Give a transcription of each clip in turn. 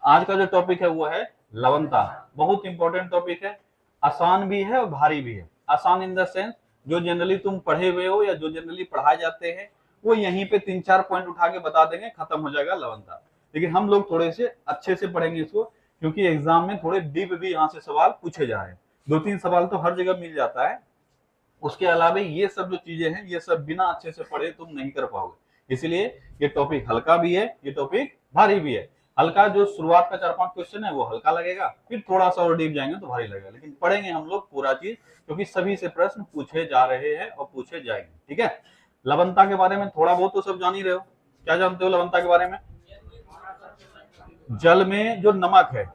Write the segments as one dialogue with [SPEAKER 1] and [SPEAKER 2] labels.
[SPEAKER 1] आज का जो टॉपिक है वो है लवणता। बहुत इंपॉर्टेंट टॉपिक है, आसान भी है और भारी भी है। आसान इन द सेंस जो जनरली तुम पढ़े हुए हो या जो जनरली पढ़ाए जाते हैं वो यहीं पे 3-4 पॉइंट उठा के बता देंगे, खत्म हो जाएगा लवणता। लेकिन हम लोग थोड़े से अच्छे से पढ़ेंगे इसको, क्योंकि एग्जाम में थोड़े डीप भी यहाँ से सवाल पूछे जा रहे हैं। 2-3 सवाल तो हर जगह मिल जाता है, उसके अलावा ये सब जो चीजें हैं ये सब बिना अच्छे से पढ़े तुम नहीं कर पाओगे। इसलिए ये टॉपिक हल्का भी है, ये टॉपिक भारी भी है। हल्का जो शुरुआत का 4-5 क्वेश्चन है वो हल्का लगेगा, फिर थोड़ा सा और डीप जाएंगे तो भारी लगेगा, लेकिन पढ़ेंगे हम लोग पूरा चीज, क्योंकि सभी से प्रश्न पूछे जा रहे हैं और पूछे जाएंगे। ठीक है, लवणता के बारे में थोड़ा बहुत तो सब जान ही रहे हो। क्या जानते हो लवणता के बारे में? जल में जो नमक है,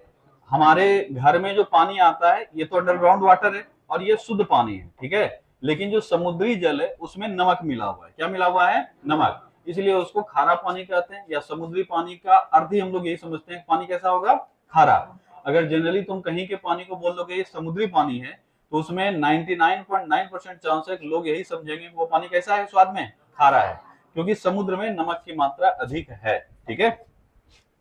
[SPEAKER 1] हमारे घर में जो पानी आता है ये तो अंडरग्राउंड वाटर है और ये शुद्ध पानी है, ठीक है। लेकिन जो समुद्री जल है उसमें नमक मिला हुआ है। क्या मिला हुआ है? नमक। इसलिए उसको खारा पानी कहते हैं, या समुद्री पानी का अर्थ ही हम लोग यही समझते हैं, पानी कैसा होगा? खारा। अगर जनरली तुम कहीं के पानी को बोल दोगे ये समुद्री पानी है, तो उसमें 99.9% चांस है लोग यही समझेंगे वो पानी कैसा है, स्वाद में खारा है, क्योंकि समुद्र में नमक की मात्रा अधिक है। ठीक है,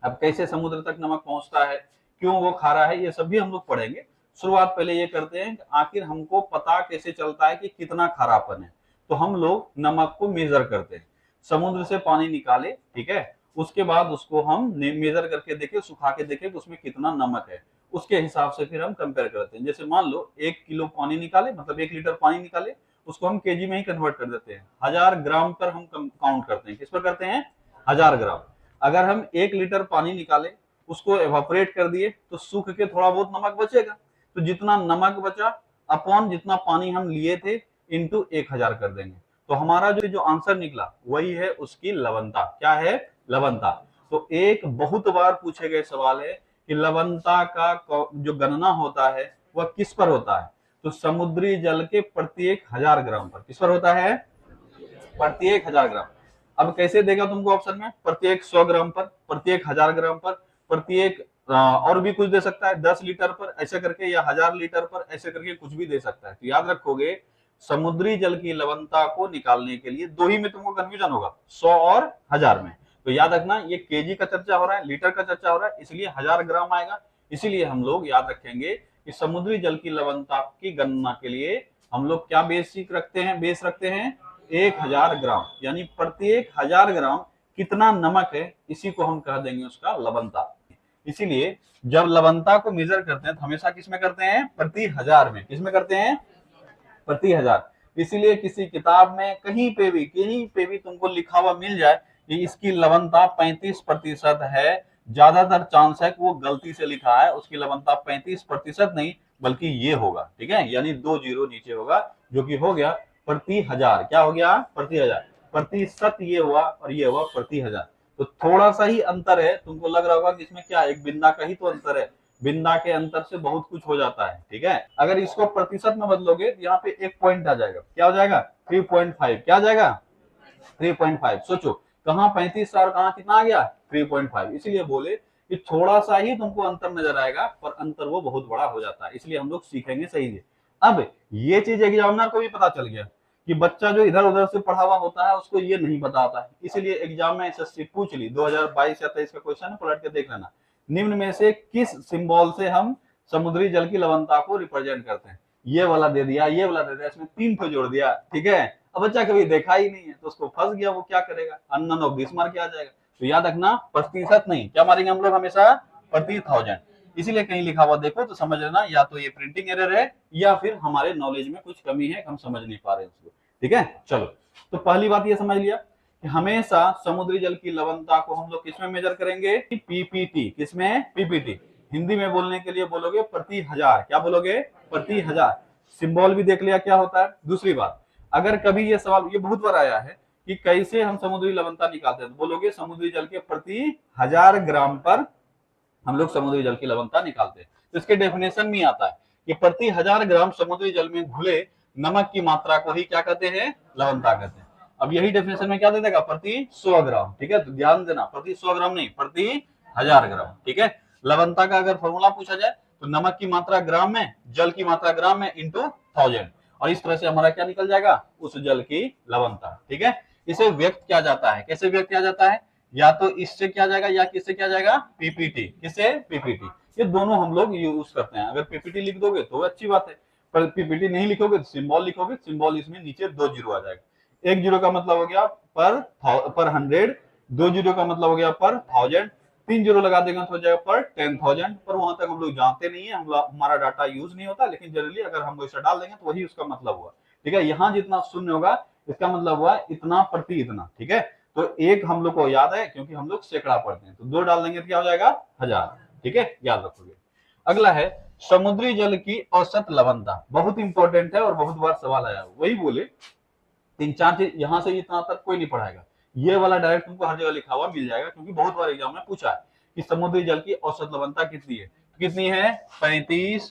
[SPEAKER 1] अब कैसे समुद्र तक नमक पहुंचता है, क्यों वो खारा है, ये सब भी हम लोग पढ़ेंगे। शुरुआत पहले ये करते हैं कि आखिर हमको पता कैसे चलता है कि कितना खारापन है। तो हम लोग नमक को मेजर करते हैं, समुद्र से पानी निकाले, ठीक है, उसके बाद उसको हम मेजर करके देखे, सुखा के देखे कि उसमें कितना नमक है, उसके हिसाब से फिर हम कंपेयर करते हैं। जैसे मान लो 1 किलो पानी निकाले, मतलब 1 लीटर पानी निकाले, उसको हम केजी में ही कन्वर्ट कर देते हैं, 1000 ग्राम पर हम काउंट करते हैं। किस पर करते हैं? 1000 ग्राम। अगर हम 1 लीटर पानी निकाले, उसको एवापोरेट कर दिए, तो सूख के थोड़ा बहुत नमक बचेगा, तो जितना नमक बचा अपॉन जितना पानी हम लिए थे इंटू 1000 कर देंगे, तो हमारा जो आंसर निकला वही है उसकी लवणता। क्या है? लवणता। तो एक बहुत बार पूछे गए सवाल है कि लवणता का जो गणना होता है वह किस पर होता है? तो समुद्री जल के प्रत्येक 1000 ग्राम पर। किस पर होता है? प्रत्येक 1000 ग्राम। अब कैसे देगा तुमको ऑप्शन में? प्रत्येक 100 ग्राम पर, प्रत्येक 1000 ग्राम पर, प्रत्येक और भी कुछ दे सकता है, 10 लीटर पर ऐसे करके, या 1000 लीटर पर ऐसे करके कुछ भी दे सकता है। तो याद रखोगे समुद्री जल की लवणता को निकालने के लिए दो ही में तुमको कंफ्यूजन होगा, 100 और 1000 में। तो याद रखना ये केजी का चर्चा हो रहा है, लीटर का चर्चा हो रहा है, इसलिए 1000 ग्राम आएगा। इसीलिए हम लोग याद रखेंगे कि समुद्री जल की लवणता की गणना के लिए हम लोग क्या बेसिक रखते हैं? बेस रखते हैं 1000 ग्राम, यानी प्रत्येक 1000 ग्राम कितना नमक है, इसी को हम कह देंगे उसका लवणता। इसीलिए जब लवणता को मेजर करते हैं तो हमेशा किसमें करते हैं? प्रति 1000 में। किसमें करते हैं? प्रति 1000। इसीलिए किसी किताब में कहीं पे भी तुमको लिखा हुआ मिल जाए कि इसकी लवणता 35% है, ज्यादातर चांस है कि वो गलती से लिखा है, उसकी लवणता 35% नहीं बल्कि ये होगा। ठीक है, यानी 2 जीरो नीचे होगा, जो कि हो गया प्रति 1000। क्या हो गया? प्रति 1000। प्रतिशत ये हुआ और ये हुआ प्रति 1000। तो थोड़ा सा ही अंतर है, तुमको लग रहा होगा कि इसमें क्या एक बिंदा का ही तो अंतर है, बिंदा के अंतर से बहुत कुछ हो जाता है। ठीक है, अगर इसको प्रतिशत में बदलोगे तो यहाँ पे एक पॉइंट आ जाएगा। क्या हो जाएगा? 3.5। क्या आ जाएगा? 3.5। सोचो कहाँ 35 और कहाँ कितना आ गया? 3.5। इसीलिए बोले कि थोड़ा सा ही तुमको अंतर नजर आएगा, पर अंतर वो बहुत बड़ा हो जाता है। इसलिए हम लोग सीखेंगे सही से। अब ये चीज एग्जामिनर को भी पता चल गया कि बच्चा जो इधर उधर से पढ़ा हुआ होता है उसको ये नहीं पता आता है, इसलिए एग्जाम में एसएससी पूछ ली 2022 या 23 का क्वेश्चन है, पलट के देख लेना। निम्न में से किस सिंबल से हम समुद्री जल की लवणता को रिप्रेजेंट करते हैं? ये वाला दे दिया, ये वाला दे दिया, इसमें 3 को जोड़ दिया। ठीक है, अब बच्चा कभी देखा ही नहीं है तो उसको फंस गया, वो क्या करेगा? अननोन ऑफ 20 मार के आ जाएगा। तो याद रखना प्रतिशत नहीं, क्या मारेंगे हम लोग? हमेशा प्रति 1000। इसीलिए कहीं लिखा हुआ देखो तो समझ लेना या तो ये प्रिंटिंग एरर है या फिर हमारे नॉलेज में कुछ कमी है, हम समझ नहीं पा रहे उसको। ठीक है, चलो। तो पहली बात ये समझ लिया कि हमेशा समुद्री जल की लवणता को हम लोग किसमें मेजर करेंगे? पीपीटी। किसमें? पीपीटी। हिंदी में बोलने के लिए बोलोगे प्रति 1000। क्या बोलोगे? प्रति 1000। सिंबल भी देख लिया क्या होता है। दूसरी बात, अगर कभी ये सवाल, ये बहुत बार आया है कि कैसे हम समुद्री लवणता निकालते हैं, तो बोलोगे समुद्री जल के प्रति 1000 ग्राम पर हम लोग समुद्री जल की लवणता निकालते हैं। तो इसके डेफिनेशन में आता है कि प्रति 1000 ग्राम समुद्री जल में घुले नमक की मात्रा को ही क्या कहते हैं? लवणता कहते हैं। अब यही डेफिनेशन में क्या दे देगा? प्रति 100 ग्राम। ठीक है, तो ध्यान देना, प्रति 100 ग्राम नहीं, प्रति 1000 ग्राम। ठीक है, लवणता का अगर फॉर्मूला पूछा जाए तो नमक की मात्रा ग्राम में, जल की मात्रा ग्राम में इंटू 1000, और इस तरह से हमारा क्या निकल जाएगा? उस जल की लवणता। ठीक है, इसे व्यक्त किया जाता है, कैसे व्यक्त किया जाता है? या तो इससे क्या जाएगा या किससे क्या जाएगा, पीपीटी, किससे, पीपीटी। ये दोनों हम लोग यूज करते हैं। अगर पीपीटी लिख दोगे तो अच्छी बात है, पर पीपीटी नहीं लिखोगे तो सिंबल लिखोगे, सिंबल इसमें नीचे 2 जीरो आ जाएगा। 1 जीरो का मतलब हो गया पर 100, 2 जीरो का मतलब हो गया पर 1000, 3 जीरो लगा देंगे तो हो जाएगा पर 10,000। पर वहां तक हम लोग जानते नहीं है, हमारा डाटा यूज नहीं होता, लेकिन जनरली अगर हम ऐसा डाल देंगे तो वही उसका मतलब हुआ। ठीक है, यहाँ जितना शून्य होगा इसका मतलब हुआ इतना प्रति इतना। ठीक है, तो एक हम लोग को याद है क्योंकि हम लोग सैकड़ा पढ़ते हैं, तो 2 डाल देंगे तो क्या हो जाएगा, 1000। ठीक है, याद रखोगे। अगला है समुद्री जल की औसत लवणता, बहुत इंपॉर्टेंट है और बहुत बार सवाल आया। वही बोले 3-4 चीज, यहां से इतना तक कोई नहीं पढ़ाएगा, ये वाला डायरेक्ट तुमको हर जगह लिखा हुआ मिल जाएगा, क्योंकि बहुत बार एग्जाम में पूछा है कि समुद्री जल की औसत लवणता कितनी है। कितनी है, 35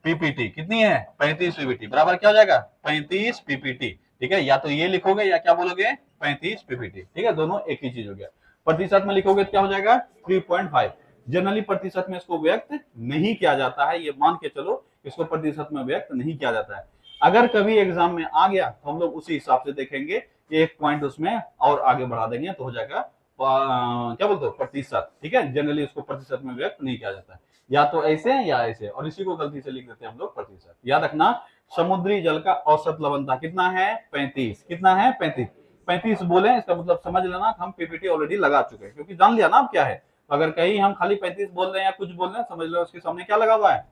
[SPEAKER 1] पीपीटी। कितनी है, 35 पीपीटी। बराबर क्या हो जाएगा, 35 पीपीटी। ठीक है, या तो ये लिखोगे या क्या बोलोगे, 35 पीपीटी। ठीक है, दोनों एक ही चीज हो गया। प्रतिशत में लिखोगे तो क्या हो जाएगा, 3.5। जनरली प्रतिशत में इसको व्यक्त नहीं किया जाता है, ये मान के चलो इसको प्रतिशत में व्यक्त नहीं किया जाता है। अगर कभी एग्जाम में आ गया तो हम लोग उसी हिसाब से देखेंगे, एक पॉइंट उसमें और आगे बढ़ा देंगे तो हो जाएगा क्या बोलते हो, प्रतिशत। ठीक है, जनरली इसको प्रतिशत में व्यक्त नहीं किया जाता है, या तो ऐसे या ऐसे, और इसी को गलती से लिख देते हैं हम लोग प्रतिशत। याद रखना, समुद्री जल का औसत लवणता कितना है, 35। कितना है, 35। 35 बोले इसका मतलब समझ लेना हम पीपीटी ऑलरेडी लगा चुके हैं, क्योंकि जान लिया ना अब क्या है। अगर कहीं हम खाली 35 बोल रहे हैं या कुछ बोल रहे हैं, समझ लो उसके सामने क्या लगा हुआ है,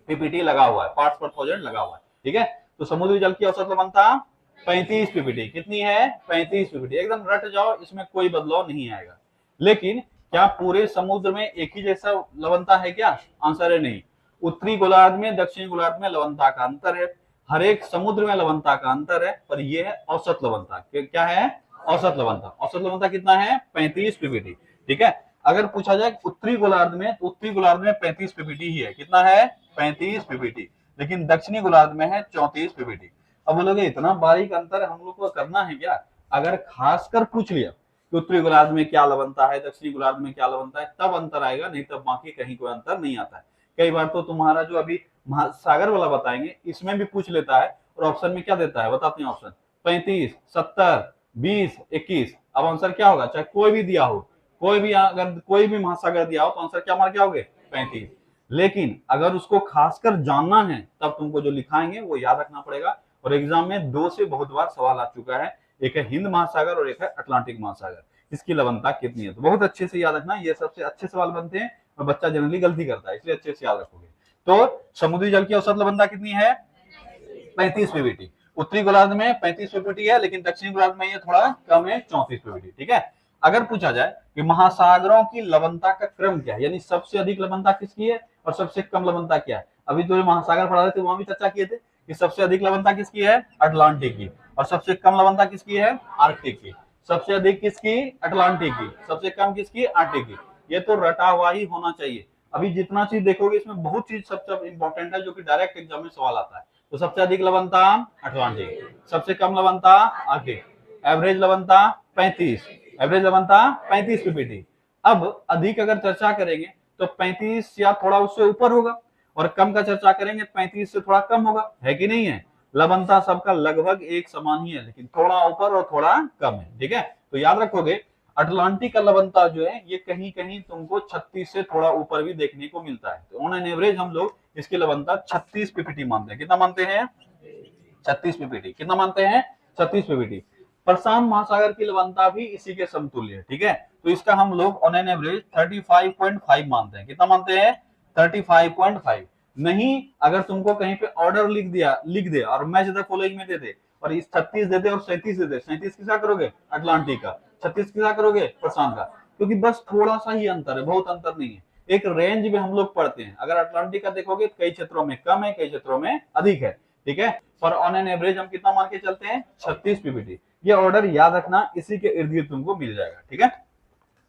[SPEAKER 1] पीपीटी लगा हुआ है, पार्ट्स पर थाउजेंड लगा हुआ है। ठीक है, तो समुद्री जल की औसत लवणता 35 पीपीटी। कितनी है, 35 पीपीटी। एकदम रट जाओ, इसमें कोई बदलाव नहीं आएगा। लेकिन क्या पूरे समुद्र में एक ही जैसा लवणता है क्या, आंसर है नहीं। उत्तरी गोलार्ध में, दक्षिणी गोलार्ध में लवणता का अंतर है, हर एक समुद्र में लवणता का अंतर है, पर यह है औसत लवणता। क्या है, औसत लवणता। औसत लवणता कितना है, 35 पीपीटी। ठीक है, अगर पूछा जाए उत्तरी गोलार्ध में, तो उत्तरी गोलार्ध में 35 पीपीटी ही है। कितना है, 35 पीपीटी। लेकिन दक्षिणी गोलार्ध में है 34 पीपीटी। अब बोलोगे इतना बारीक अंतर हम लोग को करना है क्या। अगर खासकर पूछ लिया कि उत्तरी गोलार्ध में क्या लवणता है, दक्षिणी गोलार्ध में क्या लवणता है, तब अंतर आएगा, नहीं तब बाकी कहीं कोई अंतर नहीं आता है। कई बार तो तुम्हारा जो अभी महासागर वाला बताएंगे इसमें भी पूछ लेता है, और ऑप्शन में क्या देता है बताते हैं ऑप्शन, 35, 70, 20, 21। अब आंसर क्या होगा, चाहे कोई भी दिया हो, कोई भी, अगर कोई भी महासागर दिया हो तो आंसर क्या मार के आओगे, 35। लेकिन अगर उसको खासकर जानना है तब तुमको जो लिखाएंगे वो याद रखना पड़ेगा। और एग्जाम में 2 से बहुत बार सवाल आ चुका है, एक है हिंद महासागर और एक है अटलांटिक महासागर, इसकी लवणता कितनी है। तो बहुत अच्छे से याद रखना, ये सबसे अच्छे सवाल बनते हैं और बच्चा जनरली गलती करता है, इसलिए अच्छे से याद रखोगे। तो समुद्री जल की औसत लवणता कितनी है, 35 पीपीटी। उत्तरी गोलार्ध में 35 पीपीटी है, लेकिन दक्षिणी गोलार्ध में ये थोड़ा कम है, 34 पीपीटी। ठीक है, अगर पूछा जाए कि महासागरों की लवणता का क्रम क्या है, यानी सबसे अधिक लवणता किसकी है और सबसे कम लवणता क्या है। अभी तो महासागर पढ़ा रहे थे वहां भी चर्चा किए थे कि सबसे अधिक लवणता किसकी है, अटलांटिक की, और सबसे कम लवणता किसकी है, आर्कटिक की। सबसे अधिक किसकी, अटलांटिक की, सबसे कम किसकी, आर्कटिक की। ये तो रटा हुआ ही होना चाहिए। अभी जितना चीज देखोगे इसमें बहुत चीज सबसे इंपॉर्टेंट है जो कि डायरेक्ट एग्जाम में सवाल आता है। तो सबसे अधिक लवणता अटलांटिक, सबसे कम लवणता आर्कटिक, एवरेज लवणता 35, एवरेज लवणता 35 पीपीटी। अब अधिक अगर चर्चा करेंगे तो 35 या थोड़ा उससे ऊपर होगा, और कम का चर्चा करेंगे 35 से थोड़ा कम होगा, है कि नहीं है। लवणता सबका लगभग एक समान ही है, लेकिन थोड़ा ऊपर और थोड़ा कम है। ठीक है, तो याद रखोगे अटलांटिक का लवणता जो है ये कहीं कहीं तुमको 36 से थोड़ा ऊपर भी देखने को मिलता है। तो ऑन एन एवरेज हम लोग इसकी लवणता 36 पीपीटी मानते हैं। कितना मानते हैं, 36 पीपीटी। कितना मानते हैं, 36 पीपीटी। प्रशांत महासागर की लवणता भी इसी के समतुल्य है। ठीक है, तो इसका हम लोग ऑन एन एवरेज 35.5 मानते हैं। कितना मानते हैं, 35.5। नहीं, अगर तुमको कहीं पे ऑर्डर लिख दे और मैच द फॉलोइंग में दे दे, और इस 36 दे दे और 37 दे दे, 37 किसका करोगे, अटलांटिक का, 36 किसका करोगे, प्रशांत का। क्योंकि बस थोड़ा सा ही अंतर है, बहुत अंतर नहीं है। एक रेंज में हम लोग पढ़ते हैं, अगर अटलांटिक का देखोगे तो कई क्षेत्रों में कम है, कई क्षेत्रों में अधिक है। ठीक है, पर ऑन एन एवरेज हम कितना मान के चलते हैं, 36 पीपीटी। ये ऑर्डर याद रखना, इसी के इर्द गिर्द तुमको मिल जाएगा। ठीक है,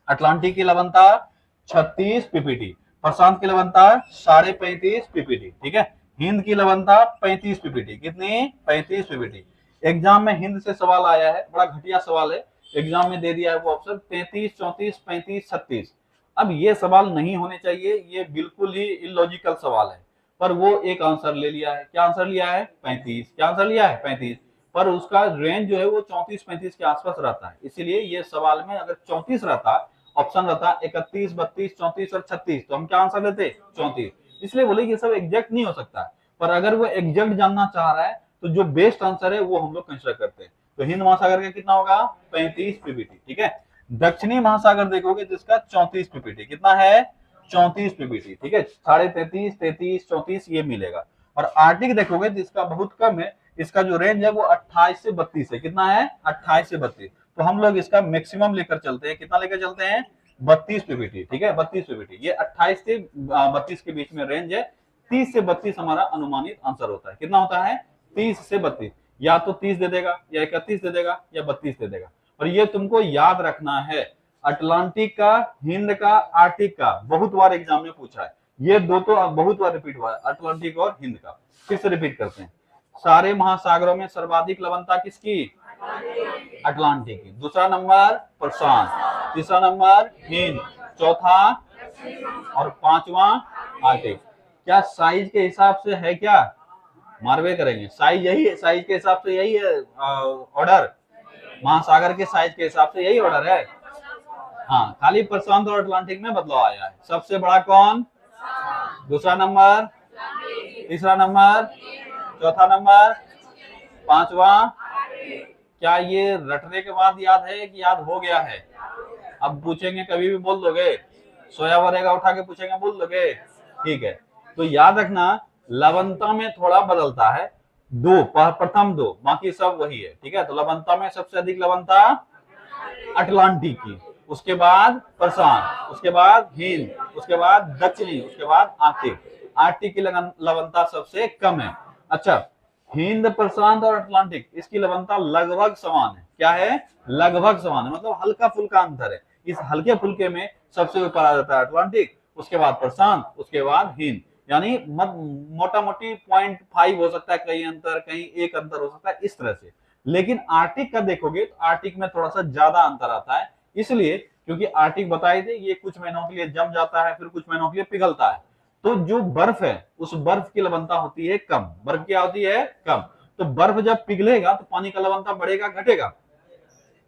[SPEAKER 1] अटलांटिक की लवणता 36 पीपीटी, प्रशांत की लवणता 35.5 पीपीटी। ठीक है, हिंद की लवणता 35 पीपीटी। कितनी, 35 पीपीटी। एग्जाम में हिंद से सवाल आया है, बड़ा घटिया सवाल है, एग्जाम में दे दिया है वो ऑप्शन 33, 34, 35, 36। अब ये सवाल नहीं होने चाहिए, ये बिल्कुल ही इलॉजिकल सवाल है, पर वो एक आंसर ले लिया है। क्या आंसर लिया है, 35। क्या आंसर लिया है, 35। पर उसका रेंज जो है वो 34-35 के आसपास रहता है। इसीलिए ये सवाल में अगर 34 रहता, ऑप्शन रहता 31, 32, 34 और 36, तो हम क्या आंसर लेते? 34। इसलिए बोले ये सब एग्जैक्ट नहीं हो सकता, पर अगर वो एग्जैक्ट जानना चाह रहा है तो जो बेस्ट आंसर है वो हम लोग कंसिडर करते हैं। तो हिंद महासागर का कितना होगा? 35 पीपीटी, ठीक है। दक्षिणी महासागर देखोगे जिसका 34 पीपीटी, कितना है? 34 पीपीटी, ठीक है। 33.5, 33, 34 ये मिलेगा। और आर्टिक देखोगे जिसका बहुत कम है, इसका जो रेंज है वो 28 से 32 है। कितना है? 28 से 32। तो हम लोग इसका मैक्सिमम लेकर चलते हैं। कितना लेकर चलते हैं? 32 पीपीटी, ठीक है। 32 पीपीटी, ये 28 से 32 के बीच में रेंज है। 30 से 32 हमारा अनुमानित आंसर होता है। कितना होता है? 30 से 32। या तो 30 दे देगा, या 31 दे देगा, या 32 दे देगा। और ये तुमको याद रखना है, अटलांटिक का, हिंद का, आर्टिक का बहुत बार एग्जाम में पूछा है। ये दो तो बहुत बार रिपीट हुआ है, अटलांटिक और हिंद का। फिर से रिपीट करते हैं। सारे महासागरों में सर्वाधिक लवणता किसकी? अटलांटिक की। दूसरा नंबर प्रशांत, तीसरा नंबर हिंद, चौथा और पांचवा आर्टिक। क्या साइज के हिसाब से है? क्या मारवे करेंगे? साइज यही है, साइज के हिसाब से यही है ऑर्डर, महासागर के साइज के हिसाब से यही ऑर्डर है। हाँ, खाली प्रशांत और अटलांटिक में बदलाव आया है। सबसे बड़ा कौन? दूसरा नंबर, तीसरा नंबर, चौथा नंबर, पांचवा। क्या ये रटने के बाद याद है कि याद हो गया है? अब पूछेंगे कभी भी बोल दोगे, सोया वरेगा उठा के पूछेंगे बोल दोगे, ठीक है। तो याद रखना लवणता में थोड़ा बदलता है, दो प्रथम दो, बाकी सब वही है, ठीक है। तो लवणता में सबसे अधिक लवणता अटलांटिक की, उसके बाद प्रशांत, उसके बाद हिंद, उसके बाद दक्षिणी, उसके बाद आर्टिक। आर्टिक की लवणता सबसे कम है। अच्छा, हिंद, प्रशांत और अटलांटिक इसकी लवणता लगभग समान है। क्या है? लगभग समान है, मतलब हल्का फुल्का अंतर है। इस हल्के फुल्के में सबसे ऊपर आ जाता है अटलांटिक, उसके बाद प्रशांत, उसके बाद हिंद। यानी मोटा मोटी 0.5 हो सकता है, कहीं अंतर, कहीं एक अंतर हो सकता है, इस तरह से। लेकिन आर्टिक का देखोगे तो आर्टिक में थोड़ा सा ज्यादा अंतर आता है, इसलिए क्योंकि आर्टिक बताए थे ये कुछ महीनों के लिए जम जाता है, फिर कुछ महीनों के लिए पिघलता है। तो जो बर्फ है उस बर्फ की लवणता होती है कम। बर्फ क्या होती है? कम। तो बर्फ जब पिघलेगा तो पानी का लवणता बढ़ेगा घटेगा?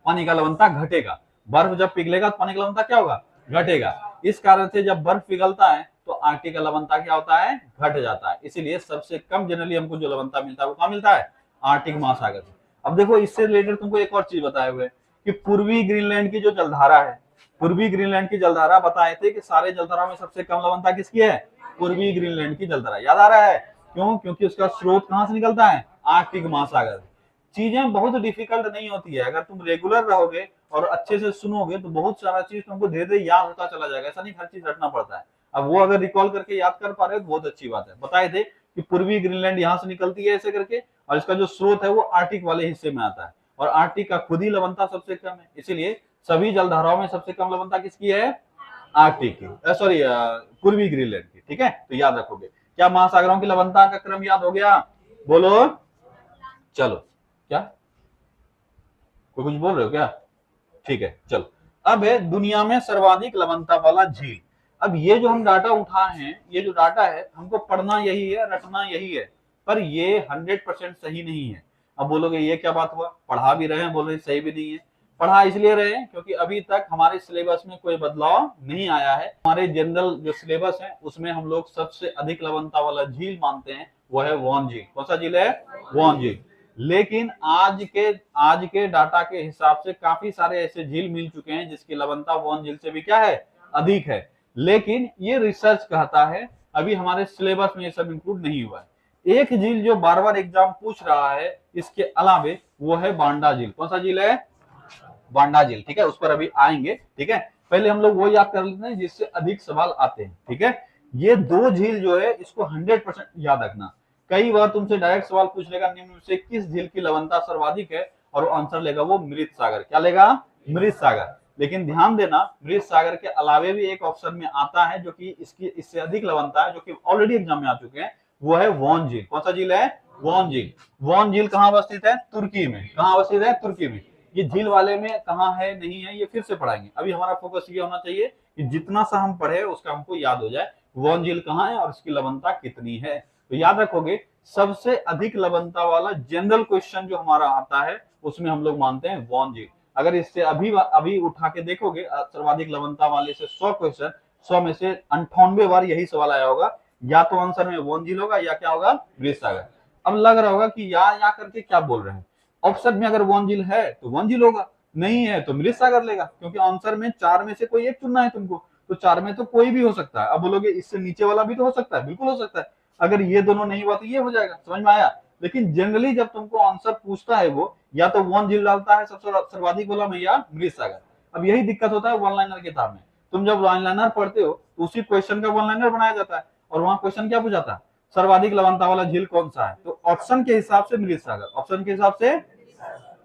[SPEAKER 1] पानी का लवणता घटेगा। बर्फ जब पिघलेगा तो पानी का लवणता क्या होगा? घटेगा। इस कारण से जब बर्फ पिघलता है तो आर्टिक का लवणता क्या होता है? घट जाता है। इसीलिए सबसे कम जनरली हमको जो लवणता मिलता है वो कहाँ मिलता है? आर्टिक महासागर से। अब देखो इससे रिलेटेड तुमको एक और चीज बताए हुए कि पूर्वी ग्रीनलैंड की जो जलधारा है, पूर्वी ग्रीनलैंड की जलधारा बताए थे कि सारे जलधाराओं में सबसे कम लवणता किसकी है? पूर्वी ग्रीनलैंड की जलधारा। याद आ रहा है? क्यों? क्योंकि उसका स्रोत कहां से निकलता है? आर्कटिक महासागर। चीजें बहुत डिफिकल्ट नहीं होती है, अगर तुम रेगुलर रहोगे और अच्छे से सुनोगे तो बहुत सारा चीज तुमको धीरे धीरे याद होता चला जाएगा। ऐसा नहीं हर चीज रटना पड़ता है। अब वो अगर रिकॉल करके याद कर पा रहे हो तो बहुत अच्छी बात है। बताए थे कि पूर्वी ग्रीनलैंड यहाँ से निकलती है ऐसे करके, और इसका जो स्रोत है वो आर्कटिक वाले हिस्से में आता है, और आर्कटिक का खुद ही लवणता सबसे कम है। इसीलिए सभी जलधाराओं में सबसे कम लवणता किसकी है? आर्कटिक की, सॉरी पूर्वी ग्रीनलैंड की, ठीक है। तो याद रखोगे। क्या महासागरों की लवणता का क्रम याद हो गया? बोलो। चलो, क्या कोई कुछ बोल रहे हो क्या? ठीक है, चलो। अब है दुनिया में सर्वाधिक लवणता वाला झील। अब ये जो हम डाटा उठाए हैं, ये जो डाटा है हमको पढ़ना यही है, रटना यही है, पर ये 100% सही नहीं है। अब बोलोगे ये क्या बात हुआ, पढ़ा भी रहे हैं, बोल रहे सही भी नहीं है। पढ़ा इसलिए रहे हैं क्योंकि अभी तक हमारे सिलेबस में कोई बदलाव नहीं आया है। हमारे जनरल जो सिलेबस है उसमें हम लोग सबसे अधिक लवणता वाला झील मानते हैं वो है वॉन झील। कौन सा झील है? वॉन झील। लेकिन आज के डाटा के हिसाब से काफी सारे ऐसे झील मिल चुके हैं जिसकी लवणता वॉन झील से भी क्या है? अधिक है। लेकिन ये रिसर्च कहता है, अभी हमारे सिलेबस में ये सब इंक्लूड नहीं हुआ है। एक झील जो बार बार एग्जाम पूछ रहा है इसके अलावे वो है बांडा झील। कौन सा झील है? बांडा झील, ठीक है। उस पर अभी आएंगे, ठीक है। पहले हम लोग वो याद कर लेते हैं जिससे अधिक सवाल आते हैं, ठीक है। ये दो झील जो है इसको 100% याद रखना। कई बार तुमसे डायरेक्ट सवाल पूछ लेगा निम्न में से किस झील की लवणता सर्वाधिक है, और वो आंसर लेगा वो मृत सागर। क्या लेगा? मृत सागर। लेकिन ध्यान देना मृत सागर के अलावे भी एक ऑप्शन में आता है जो कि इससे अधिक लवणता है, जो कि ऑलरेडी एग्जाम में आ चुके हैं, वो है वॉन झील। कौन सा झील है? वॉन झील। वॉन झील कहाँ अवस्थित है? तुर्की में। कहाँ अवस्थित है? तुर्की में। ये झील वाले में कहाँ है नहीं है ये फिर से पढ़ाएंगे। अभी हमारा फोकस ये होना चाहिए कि जितना सा हम पढ़े उसका हमको याद हो जाए, वॉन झील कहाँ है और इसकी लवणता कितनी है। तो याद रखोगे सबसे अधिक लवणता वाला जनरल क्वेश्चन जो हमारा आता है उसमें हम लोग मानते हैं वॉन झील। अगर इससे अभी अभी उठा के देखोगे सर्वाधिक लवणता वाले से 100 क्वेश्चन, 100 में से 98 बार यही सवाल आया होगा, या तो आंसर में वॉन झील होगा या क्या होगा, मृत सागर। अब लग रहा होगा कि या करके क्या बोल रहे हैं, ऑप्शन में अगर वॉन झील है तो वॉन झील होगा, नहीं है तो मृत सागर लेगा, क्योंकि आंसर में 4 में से कोई एक चुनना है तुमको, तो 4 में तो कोई भी हो सकता है। अब बोलोगे इससे नीचे वाला भी तो हो सकता है, बिल्कुल हो सकता है, अगर ये दोनों नहीं हुआ तो ये हो जाएगा, समझ में आया। लेकिन जनरली जब तुमको आंसर पूछता है वो या तो वॉन झील डालता है सबसे सर्वाधिक वाला में, या मृत सागर। अब यही दिक्कत होता है वन लाइनर किताब में, तुम जब वन लाइनर पढ़ते हो तो उसी क्वेश्चन का वन लाइनर बनाया जाता है, और वहां क्वेश्चन क्या पूछा था, सर्वाधिक लवणता वाला झील कौन सा है, तो ऑप्शन के हिसाब से मृत सागर, ऑप्शन के हिसाब से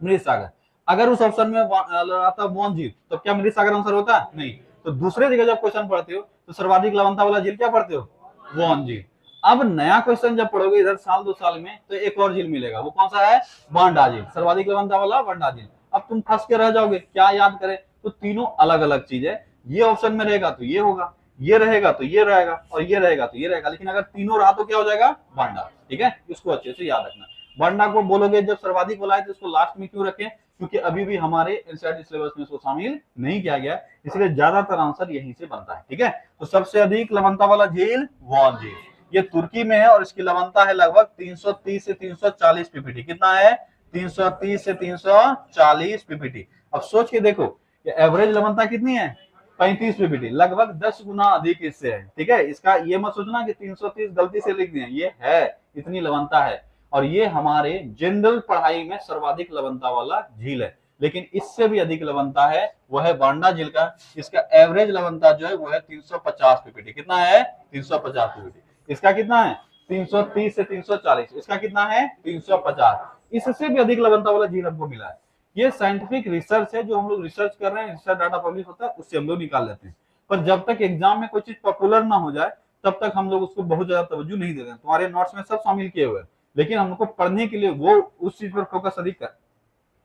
[SPEAKER 1] मृत सागर। अगर उस ऑप्शन में आता वॉन झील तो क्या मृत सागर आंसर होता है, नहीं। तो दूसरे जगह जब क्वेश्चन पढ़ते हो तो सर्वाधिक लवणता वाला झील क्या पढ़ते हो, वॉन झील। अब नया क्वेश्चन जब पढ़ोगे इधर साल 2 साल में, तो एक और झील मिलेगा, वो कौन सा है, बांडा झील, सर्वाधिक लवणता वाला बांडा झील। अब तुम फंस के रह जाओगे क्या याद करें, तो तीनों अलग अलग चीज है, ये ऑप्शन में रहेगा तो ये होगा, ये रहेगा तो ये रहेगा, और ये रहेगा तो ये रहेगा, लेकिन अगर तीनों रहा तो क्या हो जाएगा, बांडा। ठीक है, इसको अच्छे से याद रखना। बांडा को बोलोगे जब सर्वाधिक बोला है तो इसको लास्ट में क्यों रखें, क्योंकि अभी भी हमारे एनसीईआरटी सिलेबस में इसको शामिल नहीं किया गया, इसलिए ज्यादातर आंसर यहीं से बनता है। ठीक है, तो सबसे अधिक लवणता वाला झील वॉन झील, ये तुर्की में है और इसकी लवणता है लगभग 330 से 340 पीपीटी। कितना है, 330 से 340 पीपीटी। अब सोच के देखो एवरेज लवणता कितनी है, 35 पीपीटी, लगभग 10 गुना अधिक इससे है। ठीक है, इसका ये मत सोचना कि 330 गलती से लिख दिए, ये है इतनी लवणता है, और ये हमारे जनरल पढ़ाई में सर्वाधिक लवणता वाला झील है। लेकिन इससे भी अधिक लवणता है वो है बांडा झील का, इसका एवरेज लवणता जो है वो है 350 पीपीटी। कितना है, 350 पीपीटी। इसका कितना है, 330 से 340, इसका कितना है, 350। इससे भी अधिक लवणता वाला झील हमको मिला है। ये साइंटिफिक रिसर्च है, जो हम लोग रिसर्च कर रहे हैं, रिसर्च डाटा पब्लिश होता है उससे हम लोग निकाल लेते हैं, पर जब तक एग्जाम में कोई चीज पॉपुलर ना हो जाए तब तक हम लोग उसको बहुत ज्यादा तवज्जो नहीं देते हैं। तुम्हारे नोट्स में सब शामिल किए हुए हैं, लेकिन हमको पढ़ने के लिए वो उस चीज पर फोकस अधिक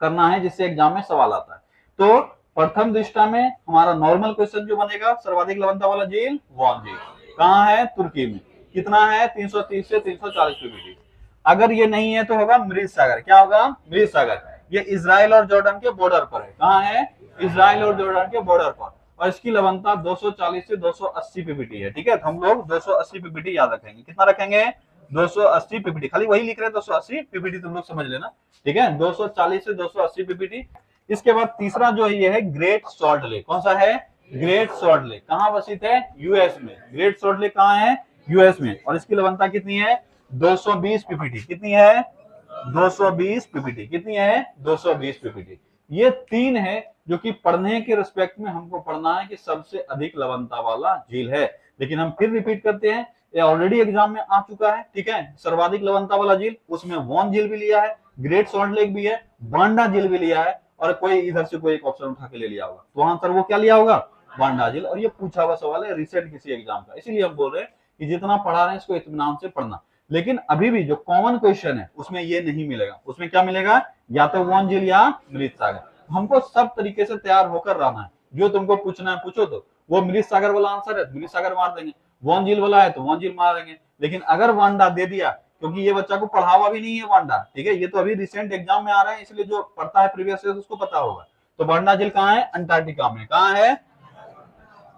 [SPEAKER 1] करना है जिससे एग्जाम में सवाल आता है। तो प्रथम दृष्टा में हमारा नॉर्मल क्वेश्चन जो बनेगा, सर्वाधिक लवणता वाला झील वॉन झील कहाँ है, तुर्की में। कितना है, 330 से 340 पीपीटी। अगर ये नहीं है तो होगा मृत सागर। क्या होगा, मृत सागर। ये इजराइल और जॉर्डन के बॉर्डर पर है। कहाँ है, इजराइल और जॉर्डन के बॉर्डर पर, और इसकी लवणता 240 से 280 पीपीटी है। ठीक है, तो हम लोग 280 पीपीटी याद रखेंगे। कितना रखेंगे, 280 पीपीटी, खाली वही लिख रहे हैं 280 पीपीटी, तुम लोग समझ लेना। ठीक है, 240 से 280 पीपीटी। इसके बाद तीसरा जो है ये है ग्रेट सॉल्ट लेक। कौन सा है, ग्रेट सॉल्ट लेक। कहाँ वसित है, यूएस में। ग्रेट सॉल्ट लेक कहाँ है, यूएस में, और इसकी लवणता कितनी है, 220 पीपीटी। कितनी है, 220 पीपीटी। कितनी है, 220 पीपीटी। ये तीन है जो कि पढ़ने के रिस्पेक्ट में हमको पढ़ना है कि सबसे अधिक लवणता वाला झील है। लेकिन हम फिर रिपीट करते हैं, ये ऑलरेडी एग्जाम में आ चुका है। ठीक है, सर्वाधिक लवणता वाला झील, उसमें वॉन झील भी लिया है, ग्रेट सॉल्ट लेक भी है, बांडा झील भी लिया है, और कोई इधर से कोई एक ऑप्शन उठा के ले लिया होगा, तो वहां सर वो क्या लिया होगा, बांडा झील। और ये पूछा हुआ सवाल है रिसेंट किसी एग्जाम का, इसीलिए हम बोल रहे हैं कि जितना पढ़ा रहे हैं इसको इत्मीनान से पढ़ना। लेकिन अभी भी जो कॉमन क्वेश्चन है उसमें ये नहीं मिलेगा, उसमें क्या मिलेगा, या तो वॉन झील या मृत सागर। हमको सब तरीके से तैयार होकर रहना है, जो तुमको पूछना है पूछो, तो वो मृत सागर वाला आंसर है मृत सागर मार देंगे, वॉन झील वाला है तो वॉन झील मारेंगे। लेकिन अगर वांडा दे दिया, क्योंकि ये बच्चा को पढ़ा हुआ भी नहीं है वांडा, ठीक है, ये तो अभी रिसेंट एग्जाम में आ रहा है, इसलिए जो पढ़ता है प्रीवियस ईयर उसको पता होगा। तो वांडा झील कहाँ है, अंटार्कटिका में। कहाँ है,